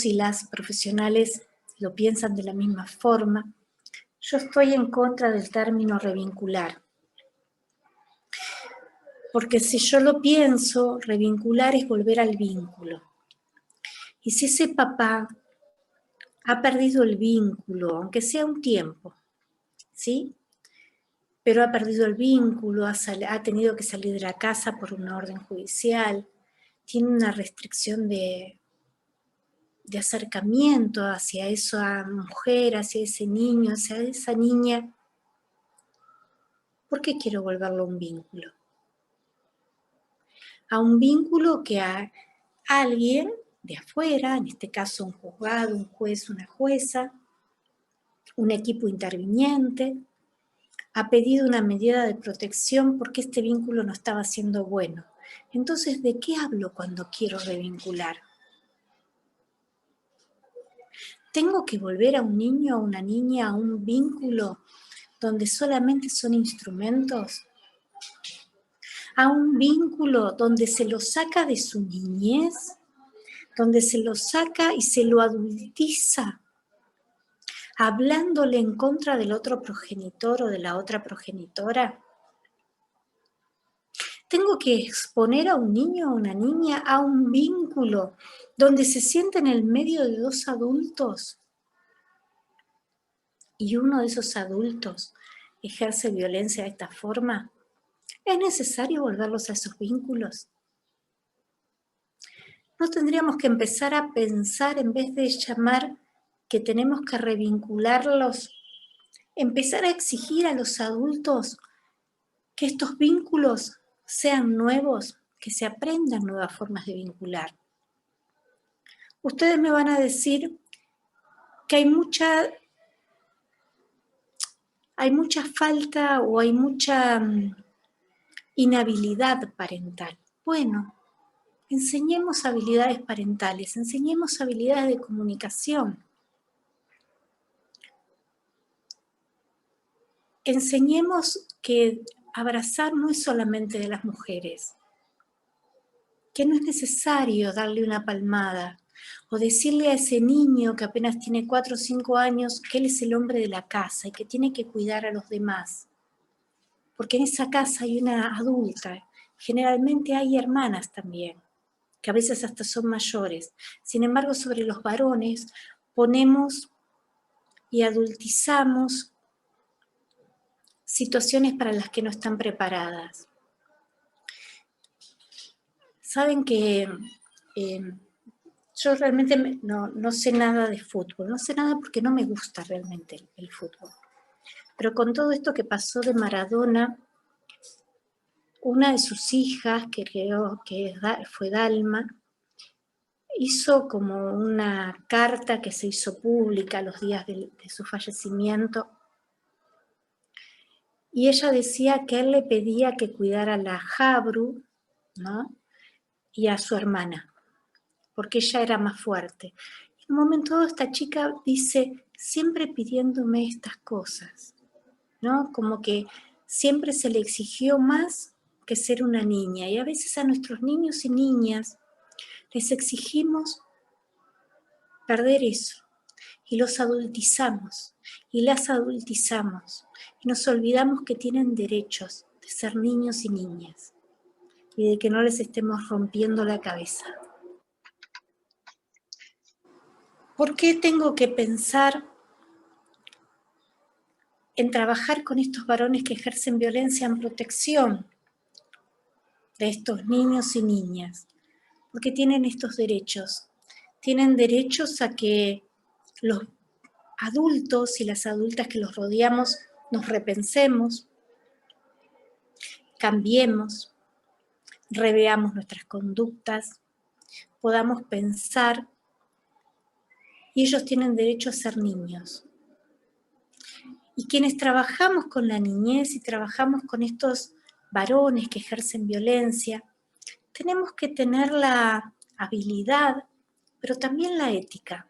y las profesionales lo piensan de la misma forma. Yo estoy en contra del término revincular. Porque si yo lo pienso, revincular es volver al vínculo. Y si ese papá ha perdido el vínculo, aunque sea un tiempo, ¿sí? Pero ha perdido el vínculo, ha tenido que salir de la casa por una orden judicial, tiene una restricción de acercamiento hacia esa mujer, hacia ese niño, hacia esa niña. ¿Por qué quiero volverlo a un vínculo? A un vínculo que a alguien de afuera, en este caso un juzgado, un juez, una jueza, un equipo interviniente, ha pedido una medida de protección porque este vínculo no estaba siendo bueno. Entonces, ¿de qué hablo cuando quiero revincular? ¿Tengo que volver a un niño, a una niña, a un vínculo donde solamente son instrumentos? ¿A un vínculo donde se lo saca de su niñez? ¿Donde se lo saca y se lo adultiza? Hablándole en contra del otro progenitor o de la otra progenitora. ¿Tengo que exponer a un niño o a una niña a un vínculo donde se sienta en el medio de dos adultos y uno de esos adultos ejerce violencia de esta forma? ¿Es necesario volverlos a esos vínculos? ¿No tendríamos que empezar a pensar, en vez de llamar que tenemos que revincularlos, empezar a exigir a los adultos que estos vínculos sean nuevos, que se aprendan nuevas formas de vincular? ustedes me van a decir que hay mucha falta o hay mucha inhabilidad parental. Bueno, enseñemos habilidades parentales, enseñemos habilidades de comunicación. Enseñemos que abrazar no es solamente de las mujeres, que no es necesario darle una palmada o decirle a ese niño que apenas tiene 4 o 5 años que él es el hombre de la casa y que tiene que cuidar a los demás. Porque en esa casa hay una adulta, generalmente hay hermanas también, que a veces hasta son mayores. Sin embargo, sobre los varones ponemos y adultizamos situaciones para las que no están preparadas. Saben que yo realmente no sé nada de fútbol, no sé nada porque no me gusta realmente el fútbol. Pero con todo esto que pasó de Maradona, una de sus hijas, que creo que fue Dalma, hizo como una carta que se hizo pública los días de su fallecimiento, y ella decía que él le pedía que cuidara a la Jabru, ¿no? Y a su hermana, porque ella era más fuerte. En un momento dado esta chica dice, siempre pidiéndome estas cosas, ¿no? Como que siempre se le exigió más que ser una niña, y a veces a nuestros niños y niñas les exigimos perder eso, y los adultizamos, y las adultizamos, y nos olvidamos que tienen derechos de ser niños y niñas, y de que no les estemos rompiendo la cabeza. ¿Por qué tengo que pensar en trabajar con estos varones que ejercen violencia en protección de estos niños y niñas? Porque tienen estos derechos. Tienen derechos a que los adultos y las adultas que los rodeamos nos repensemos, cambiemos, reveamos nuestras conductas, podamos pensar, y ellos tienen derecho a ser niños. Y quienes trabajamos con la niñez y trabajamos con estos varones que ejercen violencia, tenemos que tener la habilidad, pero también la ética,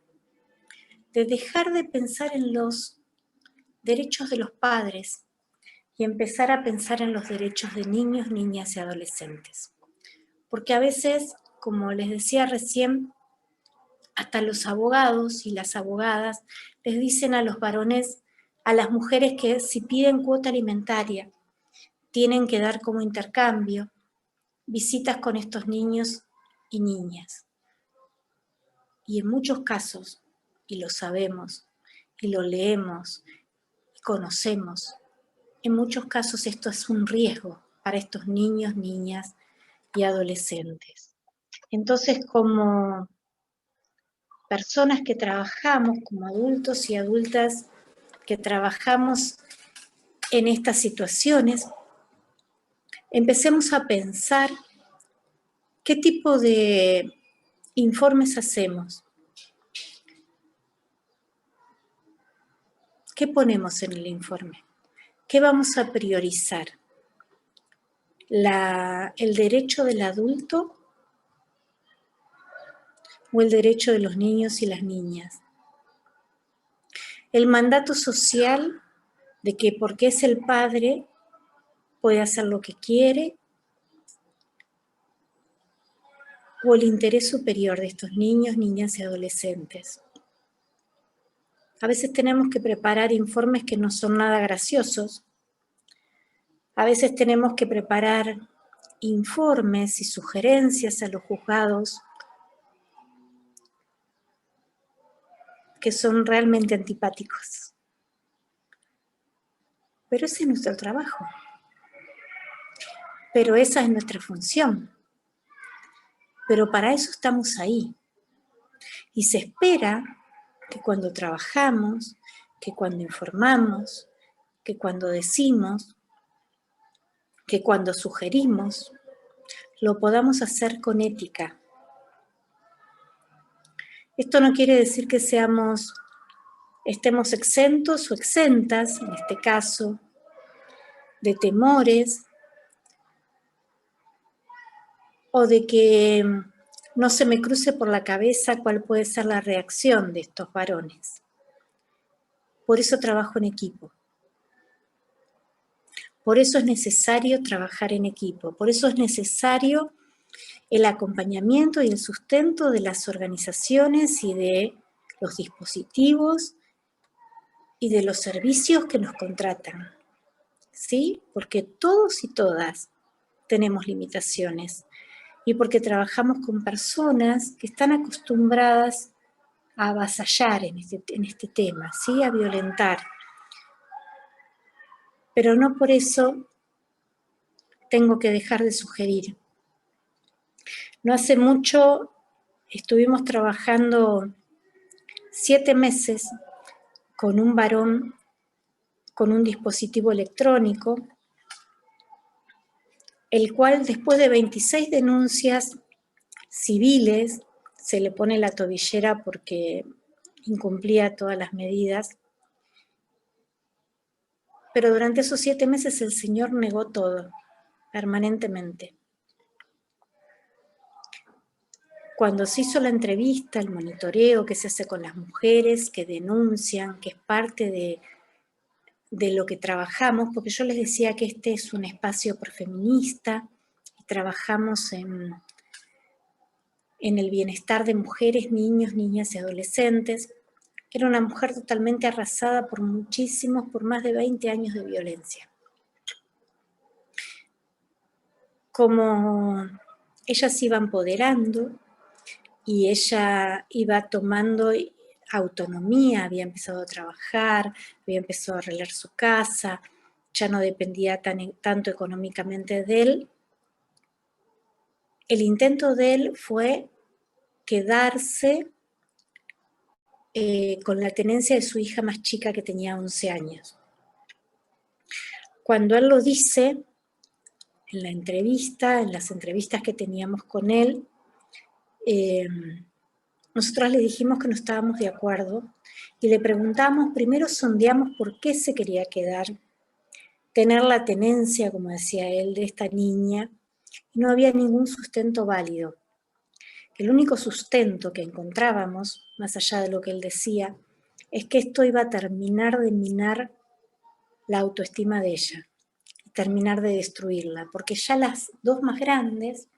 de dejar de pensar en los derechos de los padres y empezar a pensar en los derechos de niños, niñas y adolescentes. Porque a veces, como les decía recién, hasta los abogados y las abogadas les dicen a los varones, a las mujeres, que si piden cuota alimentaria, tienen que dar como intercambio visitas con estos niños y niñas. Y en muchos casos, y lo sabemos, y lo leemos, y conocemos, en muchos casos esto es un riesgo para estos niños, niñas y adolescentes. Entonces, como personas que trabajamos, como adultos y adultas que trabajamos en estas situaciones, empecemos a pensar qué tipo de informes hacemos. ¿Qué ponemos en el informe? ¿Qué vamos a priorizar? ¿El derecho del adulto o el derecho de los niños y las niñas? El mandato social de que porque es el padre puede hacer lo que quiere, o el interés superior de estos niños, niñas y adolescentes. A veces tenemos que preparar informes que no son nada graciosos. A veces tenemos que preparar informes y sugerencias a los juzgados que son realmente antipáticos. Pero ese es nuestro trabajo. Pero esa es nuestra función. Pero para eso estamos ahí. Y se espera que cuando trabajamos, que cuando informamos, que cuando decimos, que cuando sugerimos, lo podamos hacer con ética. Esto no quiere decir que estemos exentos o exentas, en este caso, de temores, o de que no se me cruce por la cabeza cuál puede ser la reacción de estos varones. Por eso trabajo en equipo. Por eso es necesario trabajar en equipo. Por eso es necesario el acompañamiento y el sustento de las organizaciones y de los dispositivos y de los servicios que nos contratan. ¿Sí? Porque todos y todas tenemos limitaciones. Y porque trabajamos con personas que están acostumbradas a avasallar en este tema, ¿sí? A violentar. Pero no por eso tengo que dejar de sugerir. No hace mucho estuvimos trabajando 7 meses con un varón con un dispositivo electrónico, el cual después de 26 denuncias civiles, se le pone la tobillera porque incumplía todas las medidas, pero durante esos 7 meses el señor negó todo, permanentemente. Cuando se hizo la entrevista, el monitoreo que se hace con las mujeres que denuncian, que es parte de lo que trabajamos, porque yo les decía que este es un espacio profeminista, y trabajamos en el bienestar de mujeres, niños, niñas y adolescentes, que era una mujer totalmente arrasada por más de 20 años de violencia. Como ella se iba empoderando y ella iba tomando autonomía, había empezado a trabajar, había empezado a arreglar su casa, ya no dependía tanto económicamente de él. El intento de él fue quedarse con la tenencia de su hija más chica que tenía 11 años. Cuando él lo dice, en las entrevistas que teníamos con él, nosotros le dijimos que no estábamos de acuerdo y le preguntamos, primero sondeamos por qué se quería quedar, tener la tenencia, como decía él, de esta niña, y no había ningún sustento válido. El único sustento que encontrábamos, más allá de lo que él decía, es que esto iba a terminar de minar la autoestima de ella, y terminar de destruirla, porque ya las dos más grandes,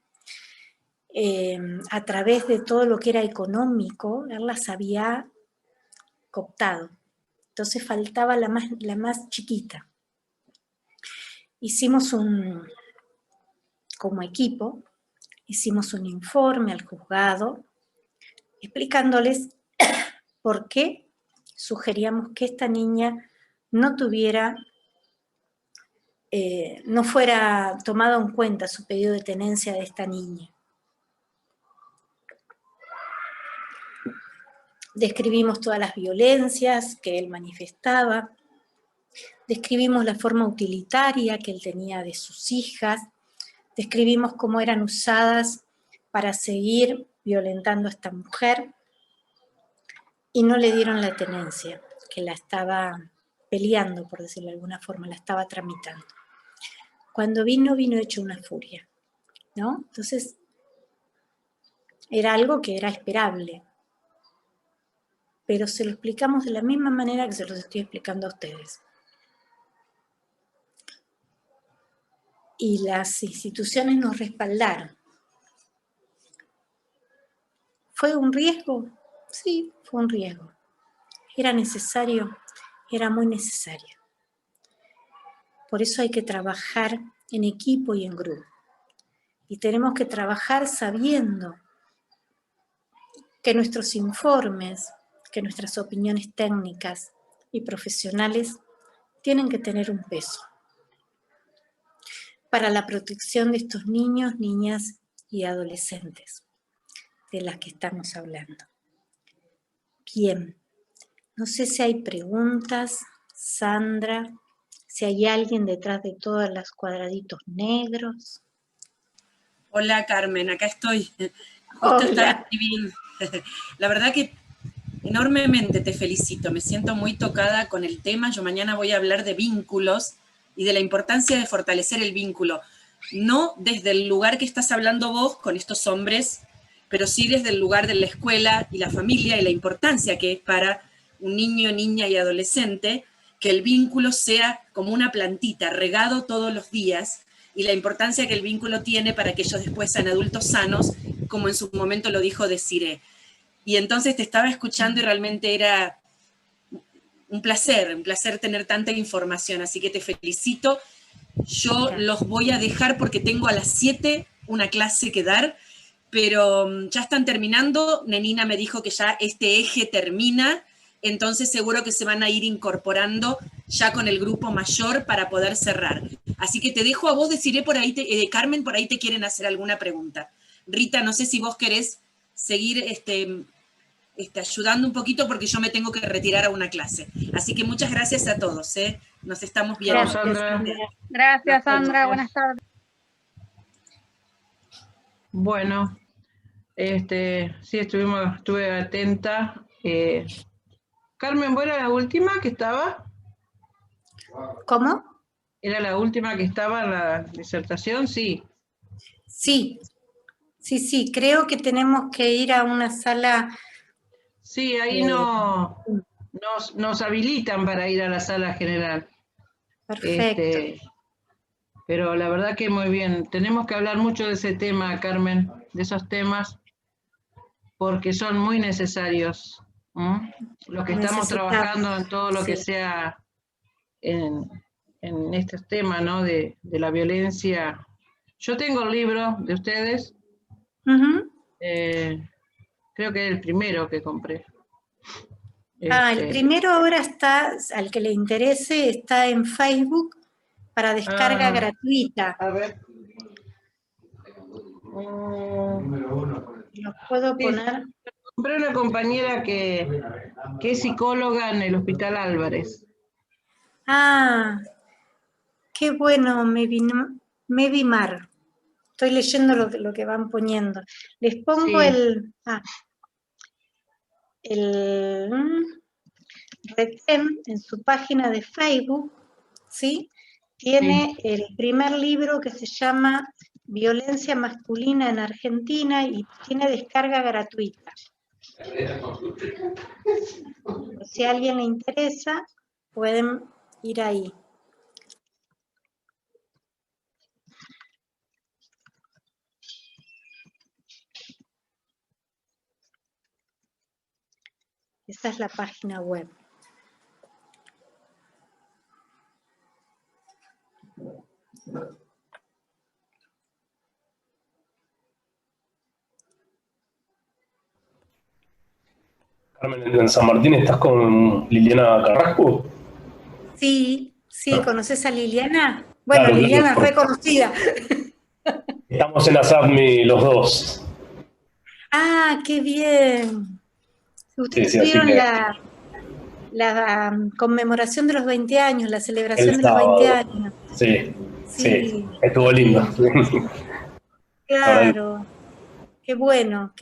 a través de todo lo que era económico, él las había cooptado. Entonces faltaba la más chiquita. Como equipo, hicimos un informe al juzgado explicándoles por qué sugeríamos que esta niña no fuera tomado en cuenta su pedido de tenencia de esta niña. Describimos todas las violencias que él manifestaba, describimos la forma utilitaria que él tenía de sus hijas, describimos cómo eran usadas para seguir violentando a esta mujer y no le dieron la tenencia, que la estaba peleando, por decirlo de alguna forma, la estaba tramitando. Cuando vino hecho una furia, ¿no? Entonces, era algo que era esperable, pero se lo explicamos de la misma manera que se los estoy explicando a ustedes. Y las instituciones nos respaldaron. ¿Fue un riesgo? Sí, fue un riesgo. ¿Era necesario? Era muy necesario. Por eso hay que trabajar en equipo y en grupo. Y tenemos que trabajar sabiendo que nuestros informes, que nuestras opiniones técnicas y profesionales tienen que tener un peso para la protección de estos niños, niñas y adolescentes de las que estamos hablando. Bien, no sé si hay preguntas, Sandra, si hay alguien detrás de todos los cuadraditos negros. Hola Carmen, acá estoy. Justo Hola. estaba La verdad que enormemente te felicito, me siento muy tocada con el tema. Yo mañana voy a hablar de vínculos y de la importancia de fortalecer el vínculo, no desde el lugar que estás hablando vos con estos hombres, pero sí desde el lugar de la escuela y la familia y la importancia que es para un niño, niña y adolescente que el vínculo sea como una plantita, regado todos los días, y la importancia que el vínculo tiene para que ellos después sean adultos sanos, como en su momento lo dijo Desiree. Y entonces te estaba escuchando y realmente era un placer tener tanta información, así que te felicito. Yo los voy a dejar porque tengo a las 7 una clase que dar, pero ya están terminando. Nenina me dijo que ya este eje termina, entonces seguro que se van a ir incorporando ya con el grupo mayor para poder cerrar. Así que te dejo a vos, Desiree, por ahí, Carmen, por ahí te quieren hacer alguna pregunta. Rita, no sé si vos querés seguir ayudando un poquito porque yo me tengo que retirar a una clase. Así que muchas gracias a todos, ¿eh? Nos estamos viendo. Gracias, Sandra. Gracias, Sandra. Buenas tardes. Bueno, sí, estuve atenta. Carmen, ¿vos era la última que estaba? ¿Cómo? ¿Era la última que estaba en la disertación? Sí. Sí, creo que tenemos que ir a una sala. Sí, ahí nos habilitan para ir a la sala general. Perfecto. Pero la verdad que muy bien. Tenemos que hablar mucho de ese tema, Carmen, de esos temas, porque son muy necesarios. Lo que estamos trabajando en todo lo que sea en estos temas, ¿no? De la violencia. Yo tengo el libro de ustedes. Creo que es el primero que compré. El primero ahora está, al que le interese, está en Facebook para descarga gratuita. A ver. Lo puedo poner. Compré una compañera que es psicóloga en el Hospital Álvarez. Qué bueno, Mevimar. Estoy leyendo lo que van poniendo. Les pongo el Retén en su página de Facebook, ¿sí? Tiene el primer libro que se llama Violencia masculina en Argentina y tiene descarga gratuita. Si a alguien le interesa, pueden ir ahí. Esa es la página web. Carmen, en San Martín estás con Liliana Carrasco. Sí, ¿conoces a Liliana? Bueno, claro, Liliana es reconocida. Estamos en ASAPMI los dos. Qué bien. Ustedes tuvieron la conmemoración de los 20 años, la celebración de los 20 años. Sí, estuvo lindo. Claro, qué bueno,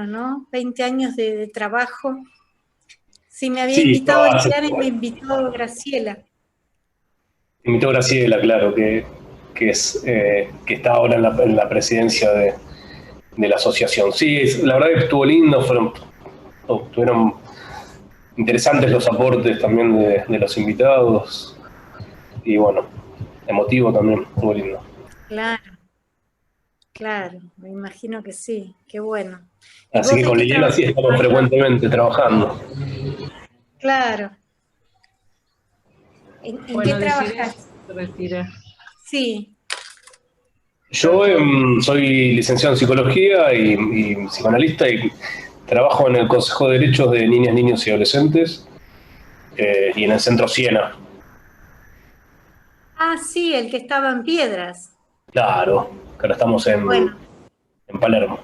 ¿no? 20 años de trabajo. Sí, me había invitado Liliana y me invitó Graciela. Me invitó Graciela, claro, que está ahora en la presidencia de la asociación. Sí, la verdad que estuvo lindo, estuvieron interesantes los aportes también de los invitados y bueno, emotivo también, estuvo lindo. Claro, me imagino que sí, qué bueno. Así que con Liliana sí estamos frecuentemente trabajando. Claro. ¿En qué trabajas? Sí. Yo soy licenciado en psicología y psicoanalista y trabajo en el Consejo de Derechos de Niñas, Niños y Adolescentes y en el Centro Siena. Sí, el que estaba en Piedras. Claro, que ahora estamos en Palermo.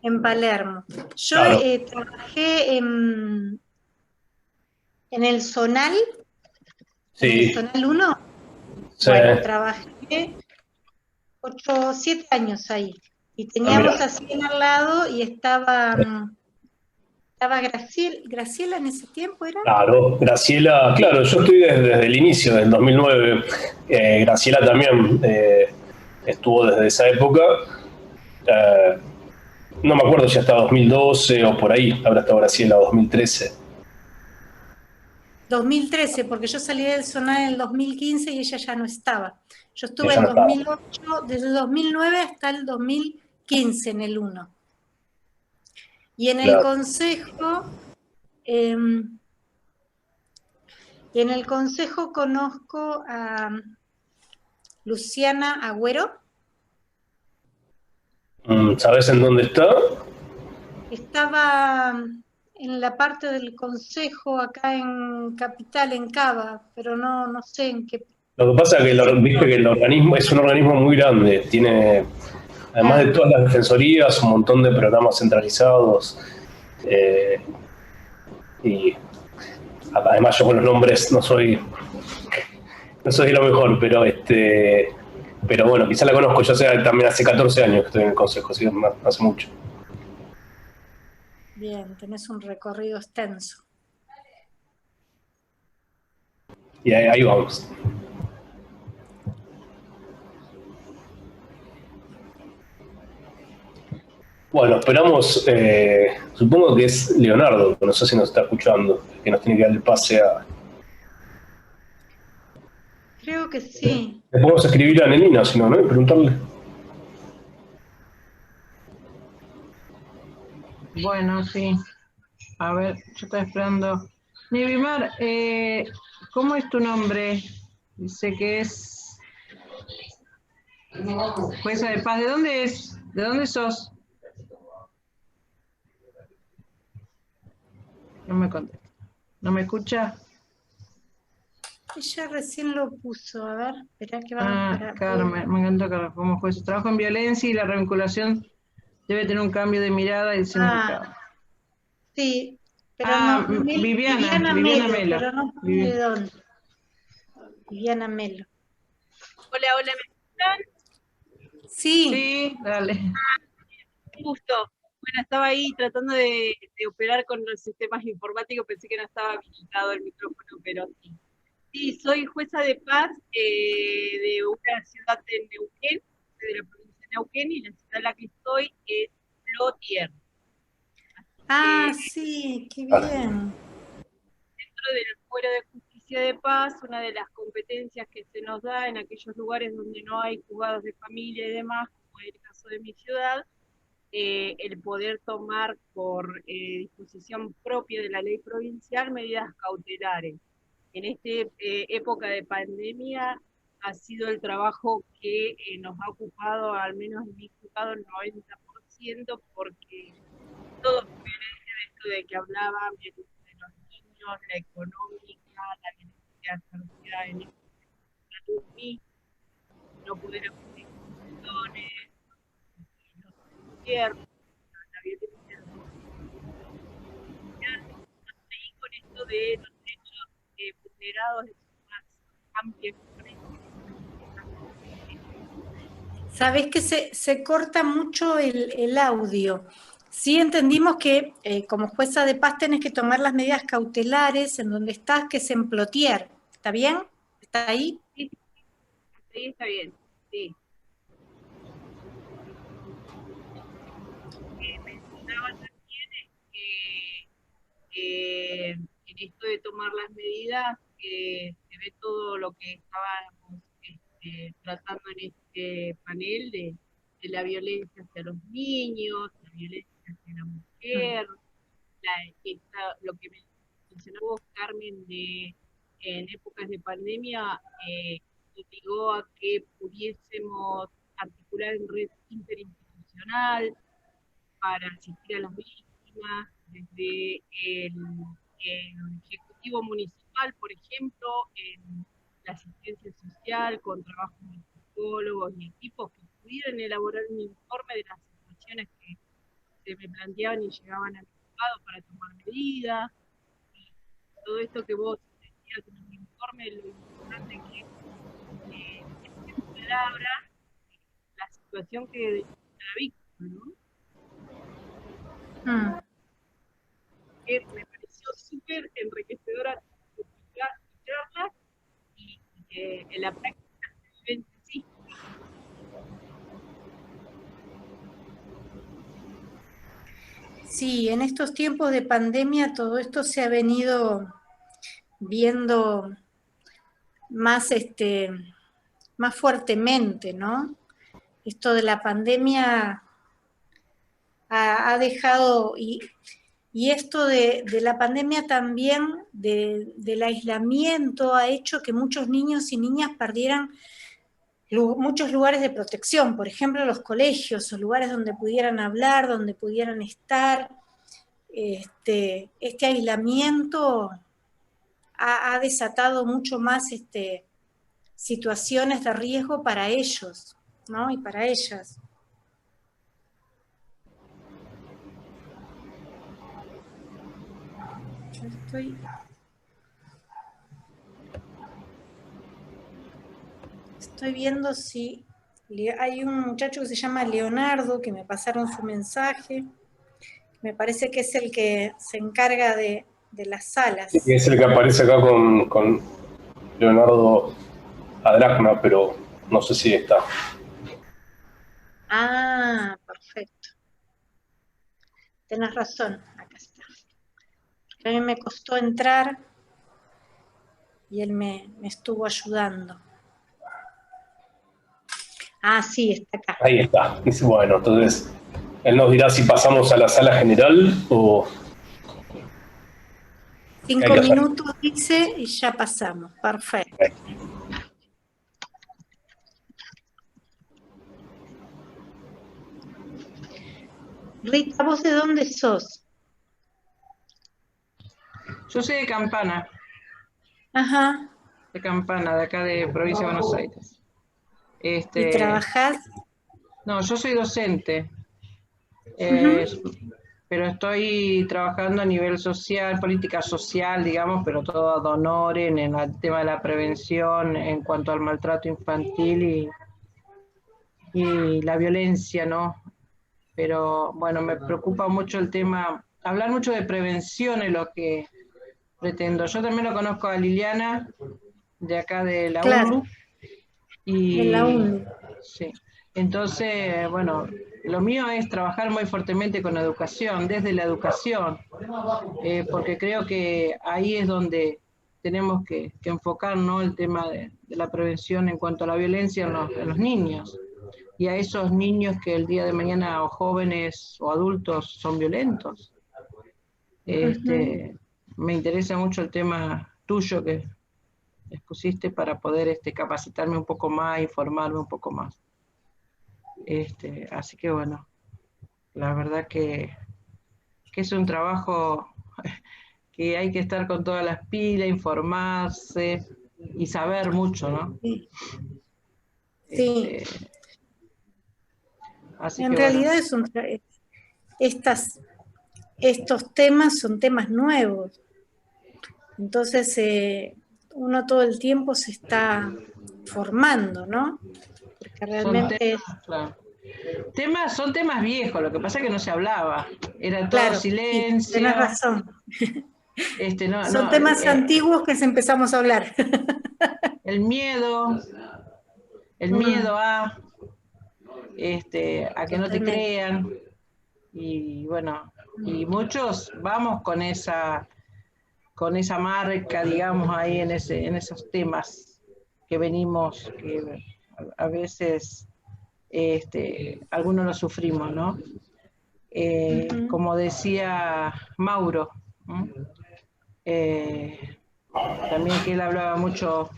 En Palermo. Yo trabajé en el Zonal. Sí. ¿En el Zonal 1? Sí. Bueno, trabajé 7 años ahí. Y teníamos a 100 al lado y estaba ¿Estaba Graciela en ese tiempo, era? Claro, Graciela, claro, yo estoy desde el inicio, del 2009. Graciela también estuvo desde esa época. Eh, no me acuerdo si hasta 2012 o por ahí, habrá estado Graciela, 2013. 2013, porque yo salí del SONAR en el 2015 y ella ya no estaba. Yo estuve Ella en no estaba. 2008, desde el 2009 hasta el 2015 en el 1. Y en el Claro. consejo conozco a Luciana Agüero. ¿Sabes en dónde está? Estaba en la parte del consejo acá en Capital, en Cava, pero no sé en qué. Lo que pasa es que, viste que el organismo es un organismo muy grande, tiene, además de todas las defensorías, un montón de programas centralizados, y además yo con los nombres no soy lo mejor, pero bueno, quizá la conozco, yo sé, también hace 14 años que estoy en el consejo, así que hace mucho. Bien, tenés un recorrido extenso. Y ahí vamos. Bueno, esperamos, supongo que es Leonardo, que no sé si nos está escuchando, que nos tiene que dar el pase a... Creo que sí. Le podemos escribir a Nenina, si no, ¿no? Y preguntarle. Bueno, sí. A ver, yo estoy esperando. Nibimar, ¿cómo es tu nombre? Dice que es jueza de paz. ¿De dónde es? ¿De dónde sos? No me contesta. ¿No me escucha? Ella recién lo puso, a ver, espera que vamos para... Carmen, me encantó Carmen como juez. Trabajo en violencia y la revinculación debe tener un cambio de mirada y de significado. Sí, pero no, Viviana Melo, Melo. pero no sé de dónde. Viviana Melo. Hola, ¿me escuchan? Sí, dale. Un gusto. Bueno, estaba ahí tratando de operar con los sistemas informáticos, pensé que no estaba habilitado el micrófono, pero sí. Sí, soy jueza de paz de una ciudad de Neuquén, de la provincia de Neuquén, y la ciudad en la que estoy es Plotier. Sí, qué bien. Dentro del fuero de justicia de paz, una de las competencias que se nos da en aquellos lugares donde no hay juzgados de familia y demás, como es el caso de mi ciudad, el poder tomar por disposición propia de la ley provincial medidas cautelares. En esta época de pandemia ha sido el trabajo que nos ha ocupado, al menos en mi juzgado, el 90%, porque todo diferente de esto de que hablaban de los niños, la económica, la violencia social en la salud, no poder acudir a instituciones, los gobiernos, la violencia y con esto de los derechos vulnerados de su más amplia expresión. Sabés que se corta mucho el audio. Sí entendimos que como jueza de paz tenés que tomar las medidas cautelares en donde estás, que es en Plotier. ¿Está bien? ¿Está ahí? Sí, sí, está bien, sí. Mencionaba también que en esto de tomar las medidas se ve todo lo que estábamos tratando en este panel de la violencia hacia los niños, la violencia hacia la mujer, lo que mencionó vos, Carmen, en épocas de pandemia, obligó a que pudiésemos articular en red interinstitucional para asistir a las víctimas, desde el Ejecutivo Municipal, por ejemplo, en la asistencia social, con trabajo de psicólogos y equipos que pudieran elaborar un informe de las situaciones que se me planteaban y llegaban al juzgado para tomar medidas. Y todo esto que vos decías en un informe, lo importante que es en palabras la situación que de la víctima, ¿no? que me pareció súper enriquecedora tu charla y que en la práctica se vive sí. Sí, en estos tiempos de pandemia todo esto se ha venido viendo más, más fuertemente, ¿no? Esto de la pandemia ha dejado, y esto de la pandemia también, del aislamiento, ha hecho que muchos niños y niñas perdieran muchos lugares de protección, por ejemplo los colegios, o lugares donde pudieran hablar, donde pudieran estar. Este aislamiento ha desatado mucho más situaciones de riesgo para ellos, ¿no? Y para ellas. Estoy viendo si hay un muchacho que se llama Leonardo, que me pasaron su mensaje. Me parece que es el que se encarga de las salas. Sí, es el que aparece acá con Leonardo Adracna, pero no sé si está. Ah, perfecto. Tenés razón, acá está. Porque a mí me costó entrar y él me estuvo ayudando. Ah, sí, está acá. Ahí está. Bueno, entonces él nos dirá si pasamos a la sala general o... 5 minutos, dice, y ya pasamos. Perfecto. Rita, ¿vos de dónde sos? Yo soy de Campana. Ajá. De Campana, de acá de Provincia de Buenos Aires. ¿Y trabajás? No, yo soy docente. Pero estoy trabajando a nivel social, política social, digamos, pero todo ad honorem en el tema de la prevención en cuanto al maltrato infantil y la violencia, ¿no? Pero bueno, me preocupa mucho el tema, hablar mucho de prevención es lo que pretendo. Yo también lo conozco a Liliana, de acá de la UNLU. De la UNLU. Sí. Entonces, bueno, lo mío es trabajar muy fuertemente con la educación, desde la educación, porque creo que ahí es donde tenemos que enfocar, ¿no?, el tema de la prevención en cuanto a la violencia en los niños, y a esos niños que el día de mañana, o jóvenes o adultos, son violentos. Me interesa mucho el tema tuyo que expusiste para poder capacitarme un poco más, informarme un poco más. Así que bueno, la verdad que es un trabajo que hay que estar con todas las pilas, informarse y saber mucho, ¿no? Sí. Así en que realidad bueno. Estos temas son temas nuevos. Entonces uno todo el tiempo se está formando, ¿no? Porque realmente son temas viejos, lo que pasa es que no se hablaba, era todo claro, silencio. Sí, tenés razón. Son no, temas antiguos que empezamos a hablar. El miedo a que no te crean, y bueno, y muchos vamos con esa marca, digamos, ahí en esos temas que venimos, que a veces algunos lo sufrimos, ¿no? Como decía Mauro, también que él hablaba mucho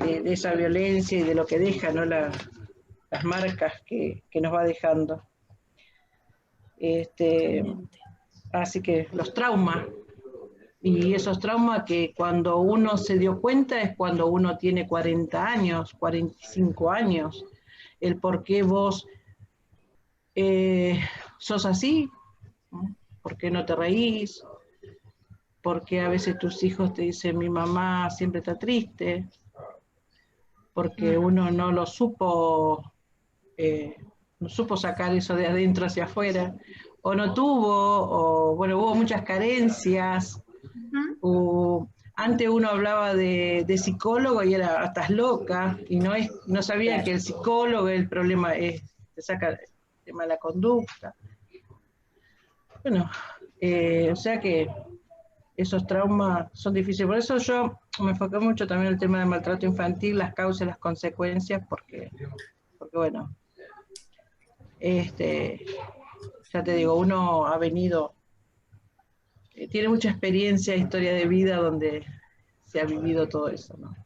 de esa violencia y de lo que deja, ¿no?, las marcas que nos va dejando. Así que los traumas, y esos traumas que cuando uno se dio cuenta es cuando uno tiene 40 años, 45 años, el por qué vos sos así, por qué no te reís, por qué a veces tus hijos te dicen mi mamá siempre está triste, porque uno no lo supo sacar eso de adentro hacia afuera, o no tuvo, o bueno, hubo muchas carencias. Antes uno hablaba de psicólogo y era, estás loca, y no sabía que el psicólogo, el problema es, te saca el tema de la conducta. Bueno, o sea que esos traumas son difíciles. Por eso yo me enfoqué mucho también en el tema del maltrato infantil, las causas y las consecuencias, porque bueno, ya te digo, uno ha venido, tiene mucha experiencia, historia de vida donde se ha vivido todo eso, ¿no?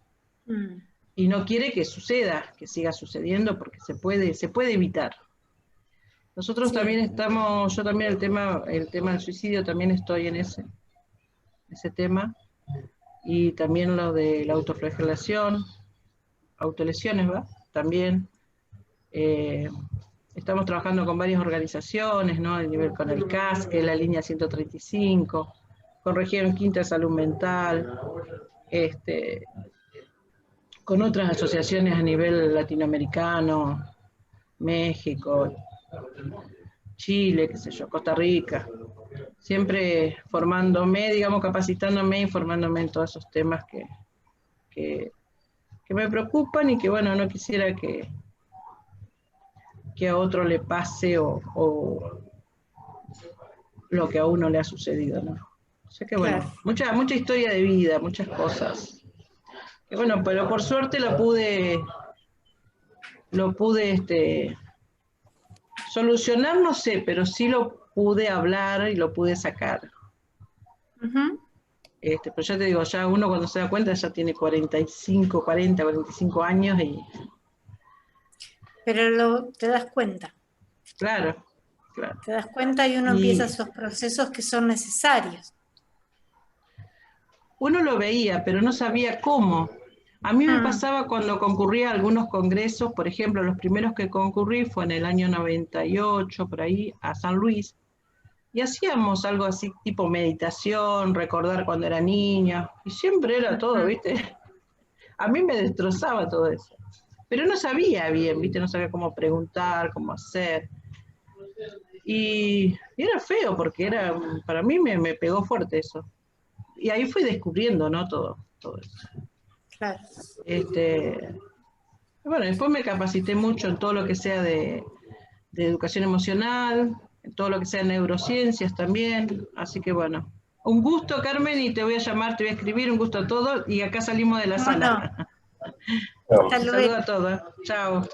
Y no quiere que suceda, que siga sucediendo, porque se puede evitar. Nosotros también estamos, yo también el tema del suicidio también estoy en ese tema, y también lo de la autoflagelación, autolesiones, ¿va? También estamos trabajando con varias organizaciones, ¿no? A nivel con el CAS, que es la línea 135, con Región Quinta Salud Mental, con otras asociaciones a nivel latinoamericano, México, Chile, qué sé yo, Costa Rica, siempre formándome, digamos, capacitándome, informándome en todos esos temas que me preocupan y que, bueno, no quisiera que a otro le pase o lo que a uno le ha sucedido, ¿no? O sea que, bueno, mucha historia de vida, muchas cosas. Que, bueno, pero por suerte lo pude solucionar, no sé, pero sí lo pude hablar y lo pude sacar. Pero ya te digo, ya uno cuando se da cuenta ya tiene 45 años y... Pero te das cuenta. Claro. Te das cuenta y uno empieza esos procesos que son necesarios. Uno lo veía, pero no sabía cómo. A mí me pasaba cuando concurría a algunos congresos, por ejemplo, los primeros que concurrí fue en el año 98, por ahí, a San Luis, y hacíamos algo así, tipo meditación, recordar cuando era niña, y siempre era todo, ¿viste? A mí me destrozaba todo eso. Pero no sabía bien, ¿viste? No sabía cómo preguntar, cómo hacer. Y era feo, porque para mí me pegó fuerte eso. Y ahí fui descubriendo, ¿no? Todo eso. Claro. Bueno, después me capacité mucho en todo lo que sea de educación emocional, en todo lo que sea neurociencias también. Así que bueno, un gusto, Carmen, y te voy a llamar, te voy a escribir, un gusto a todos, y acá salimos de la sala. No. Saludos a todos. Chao.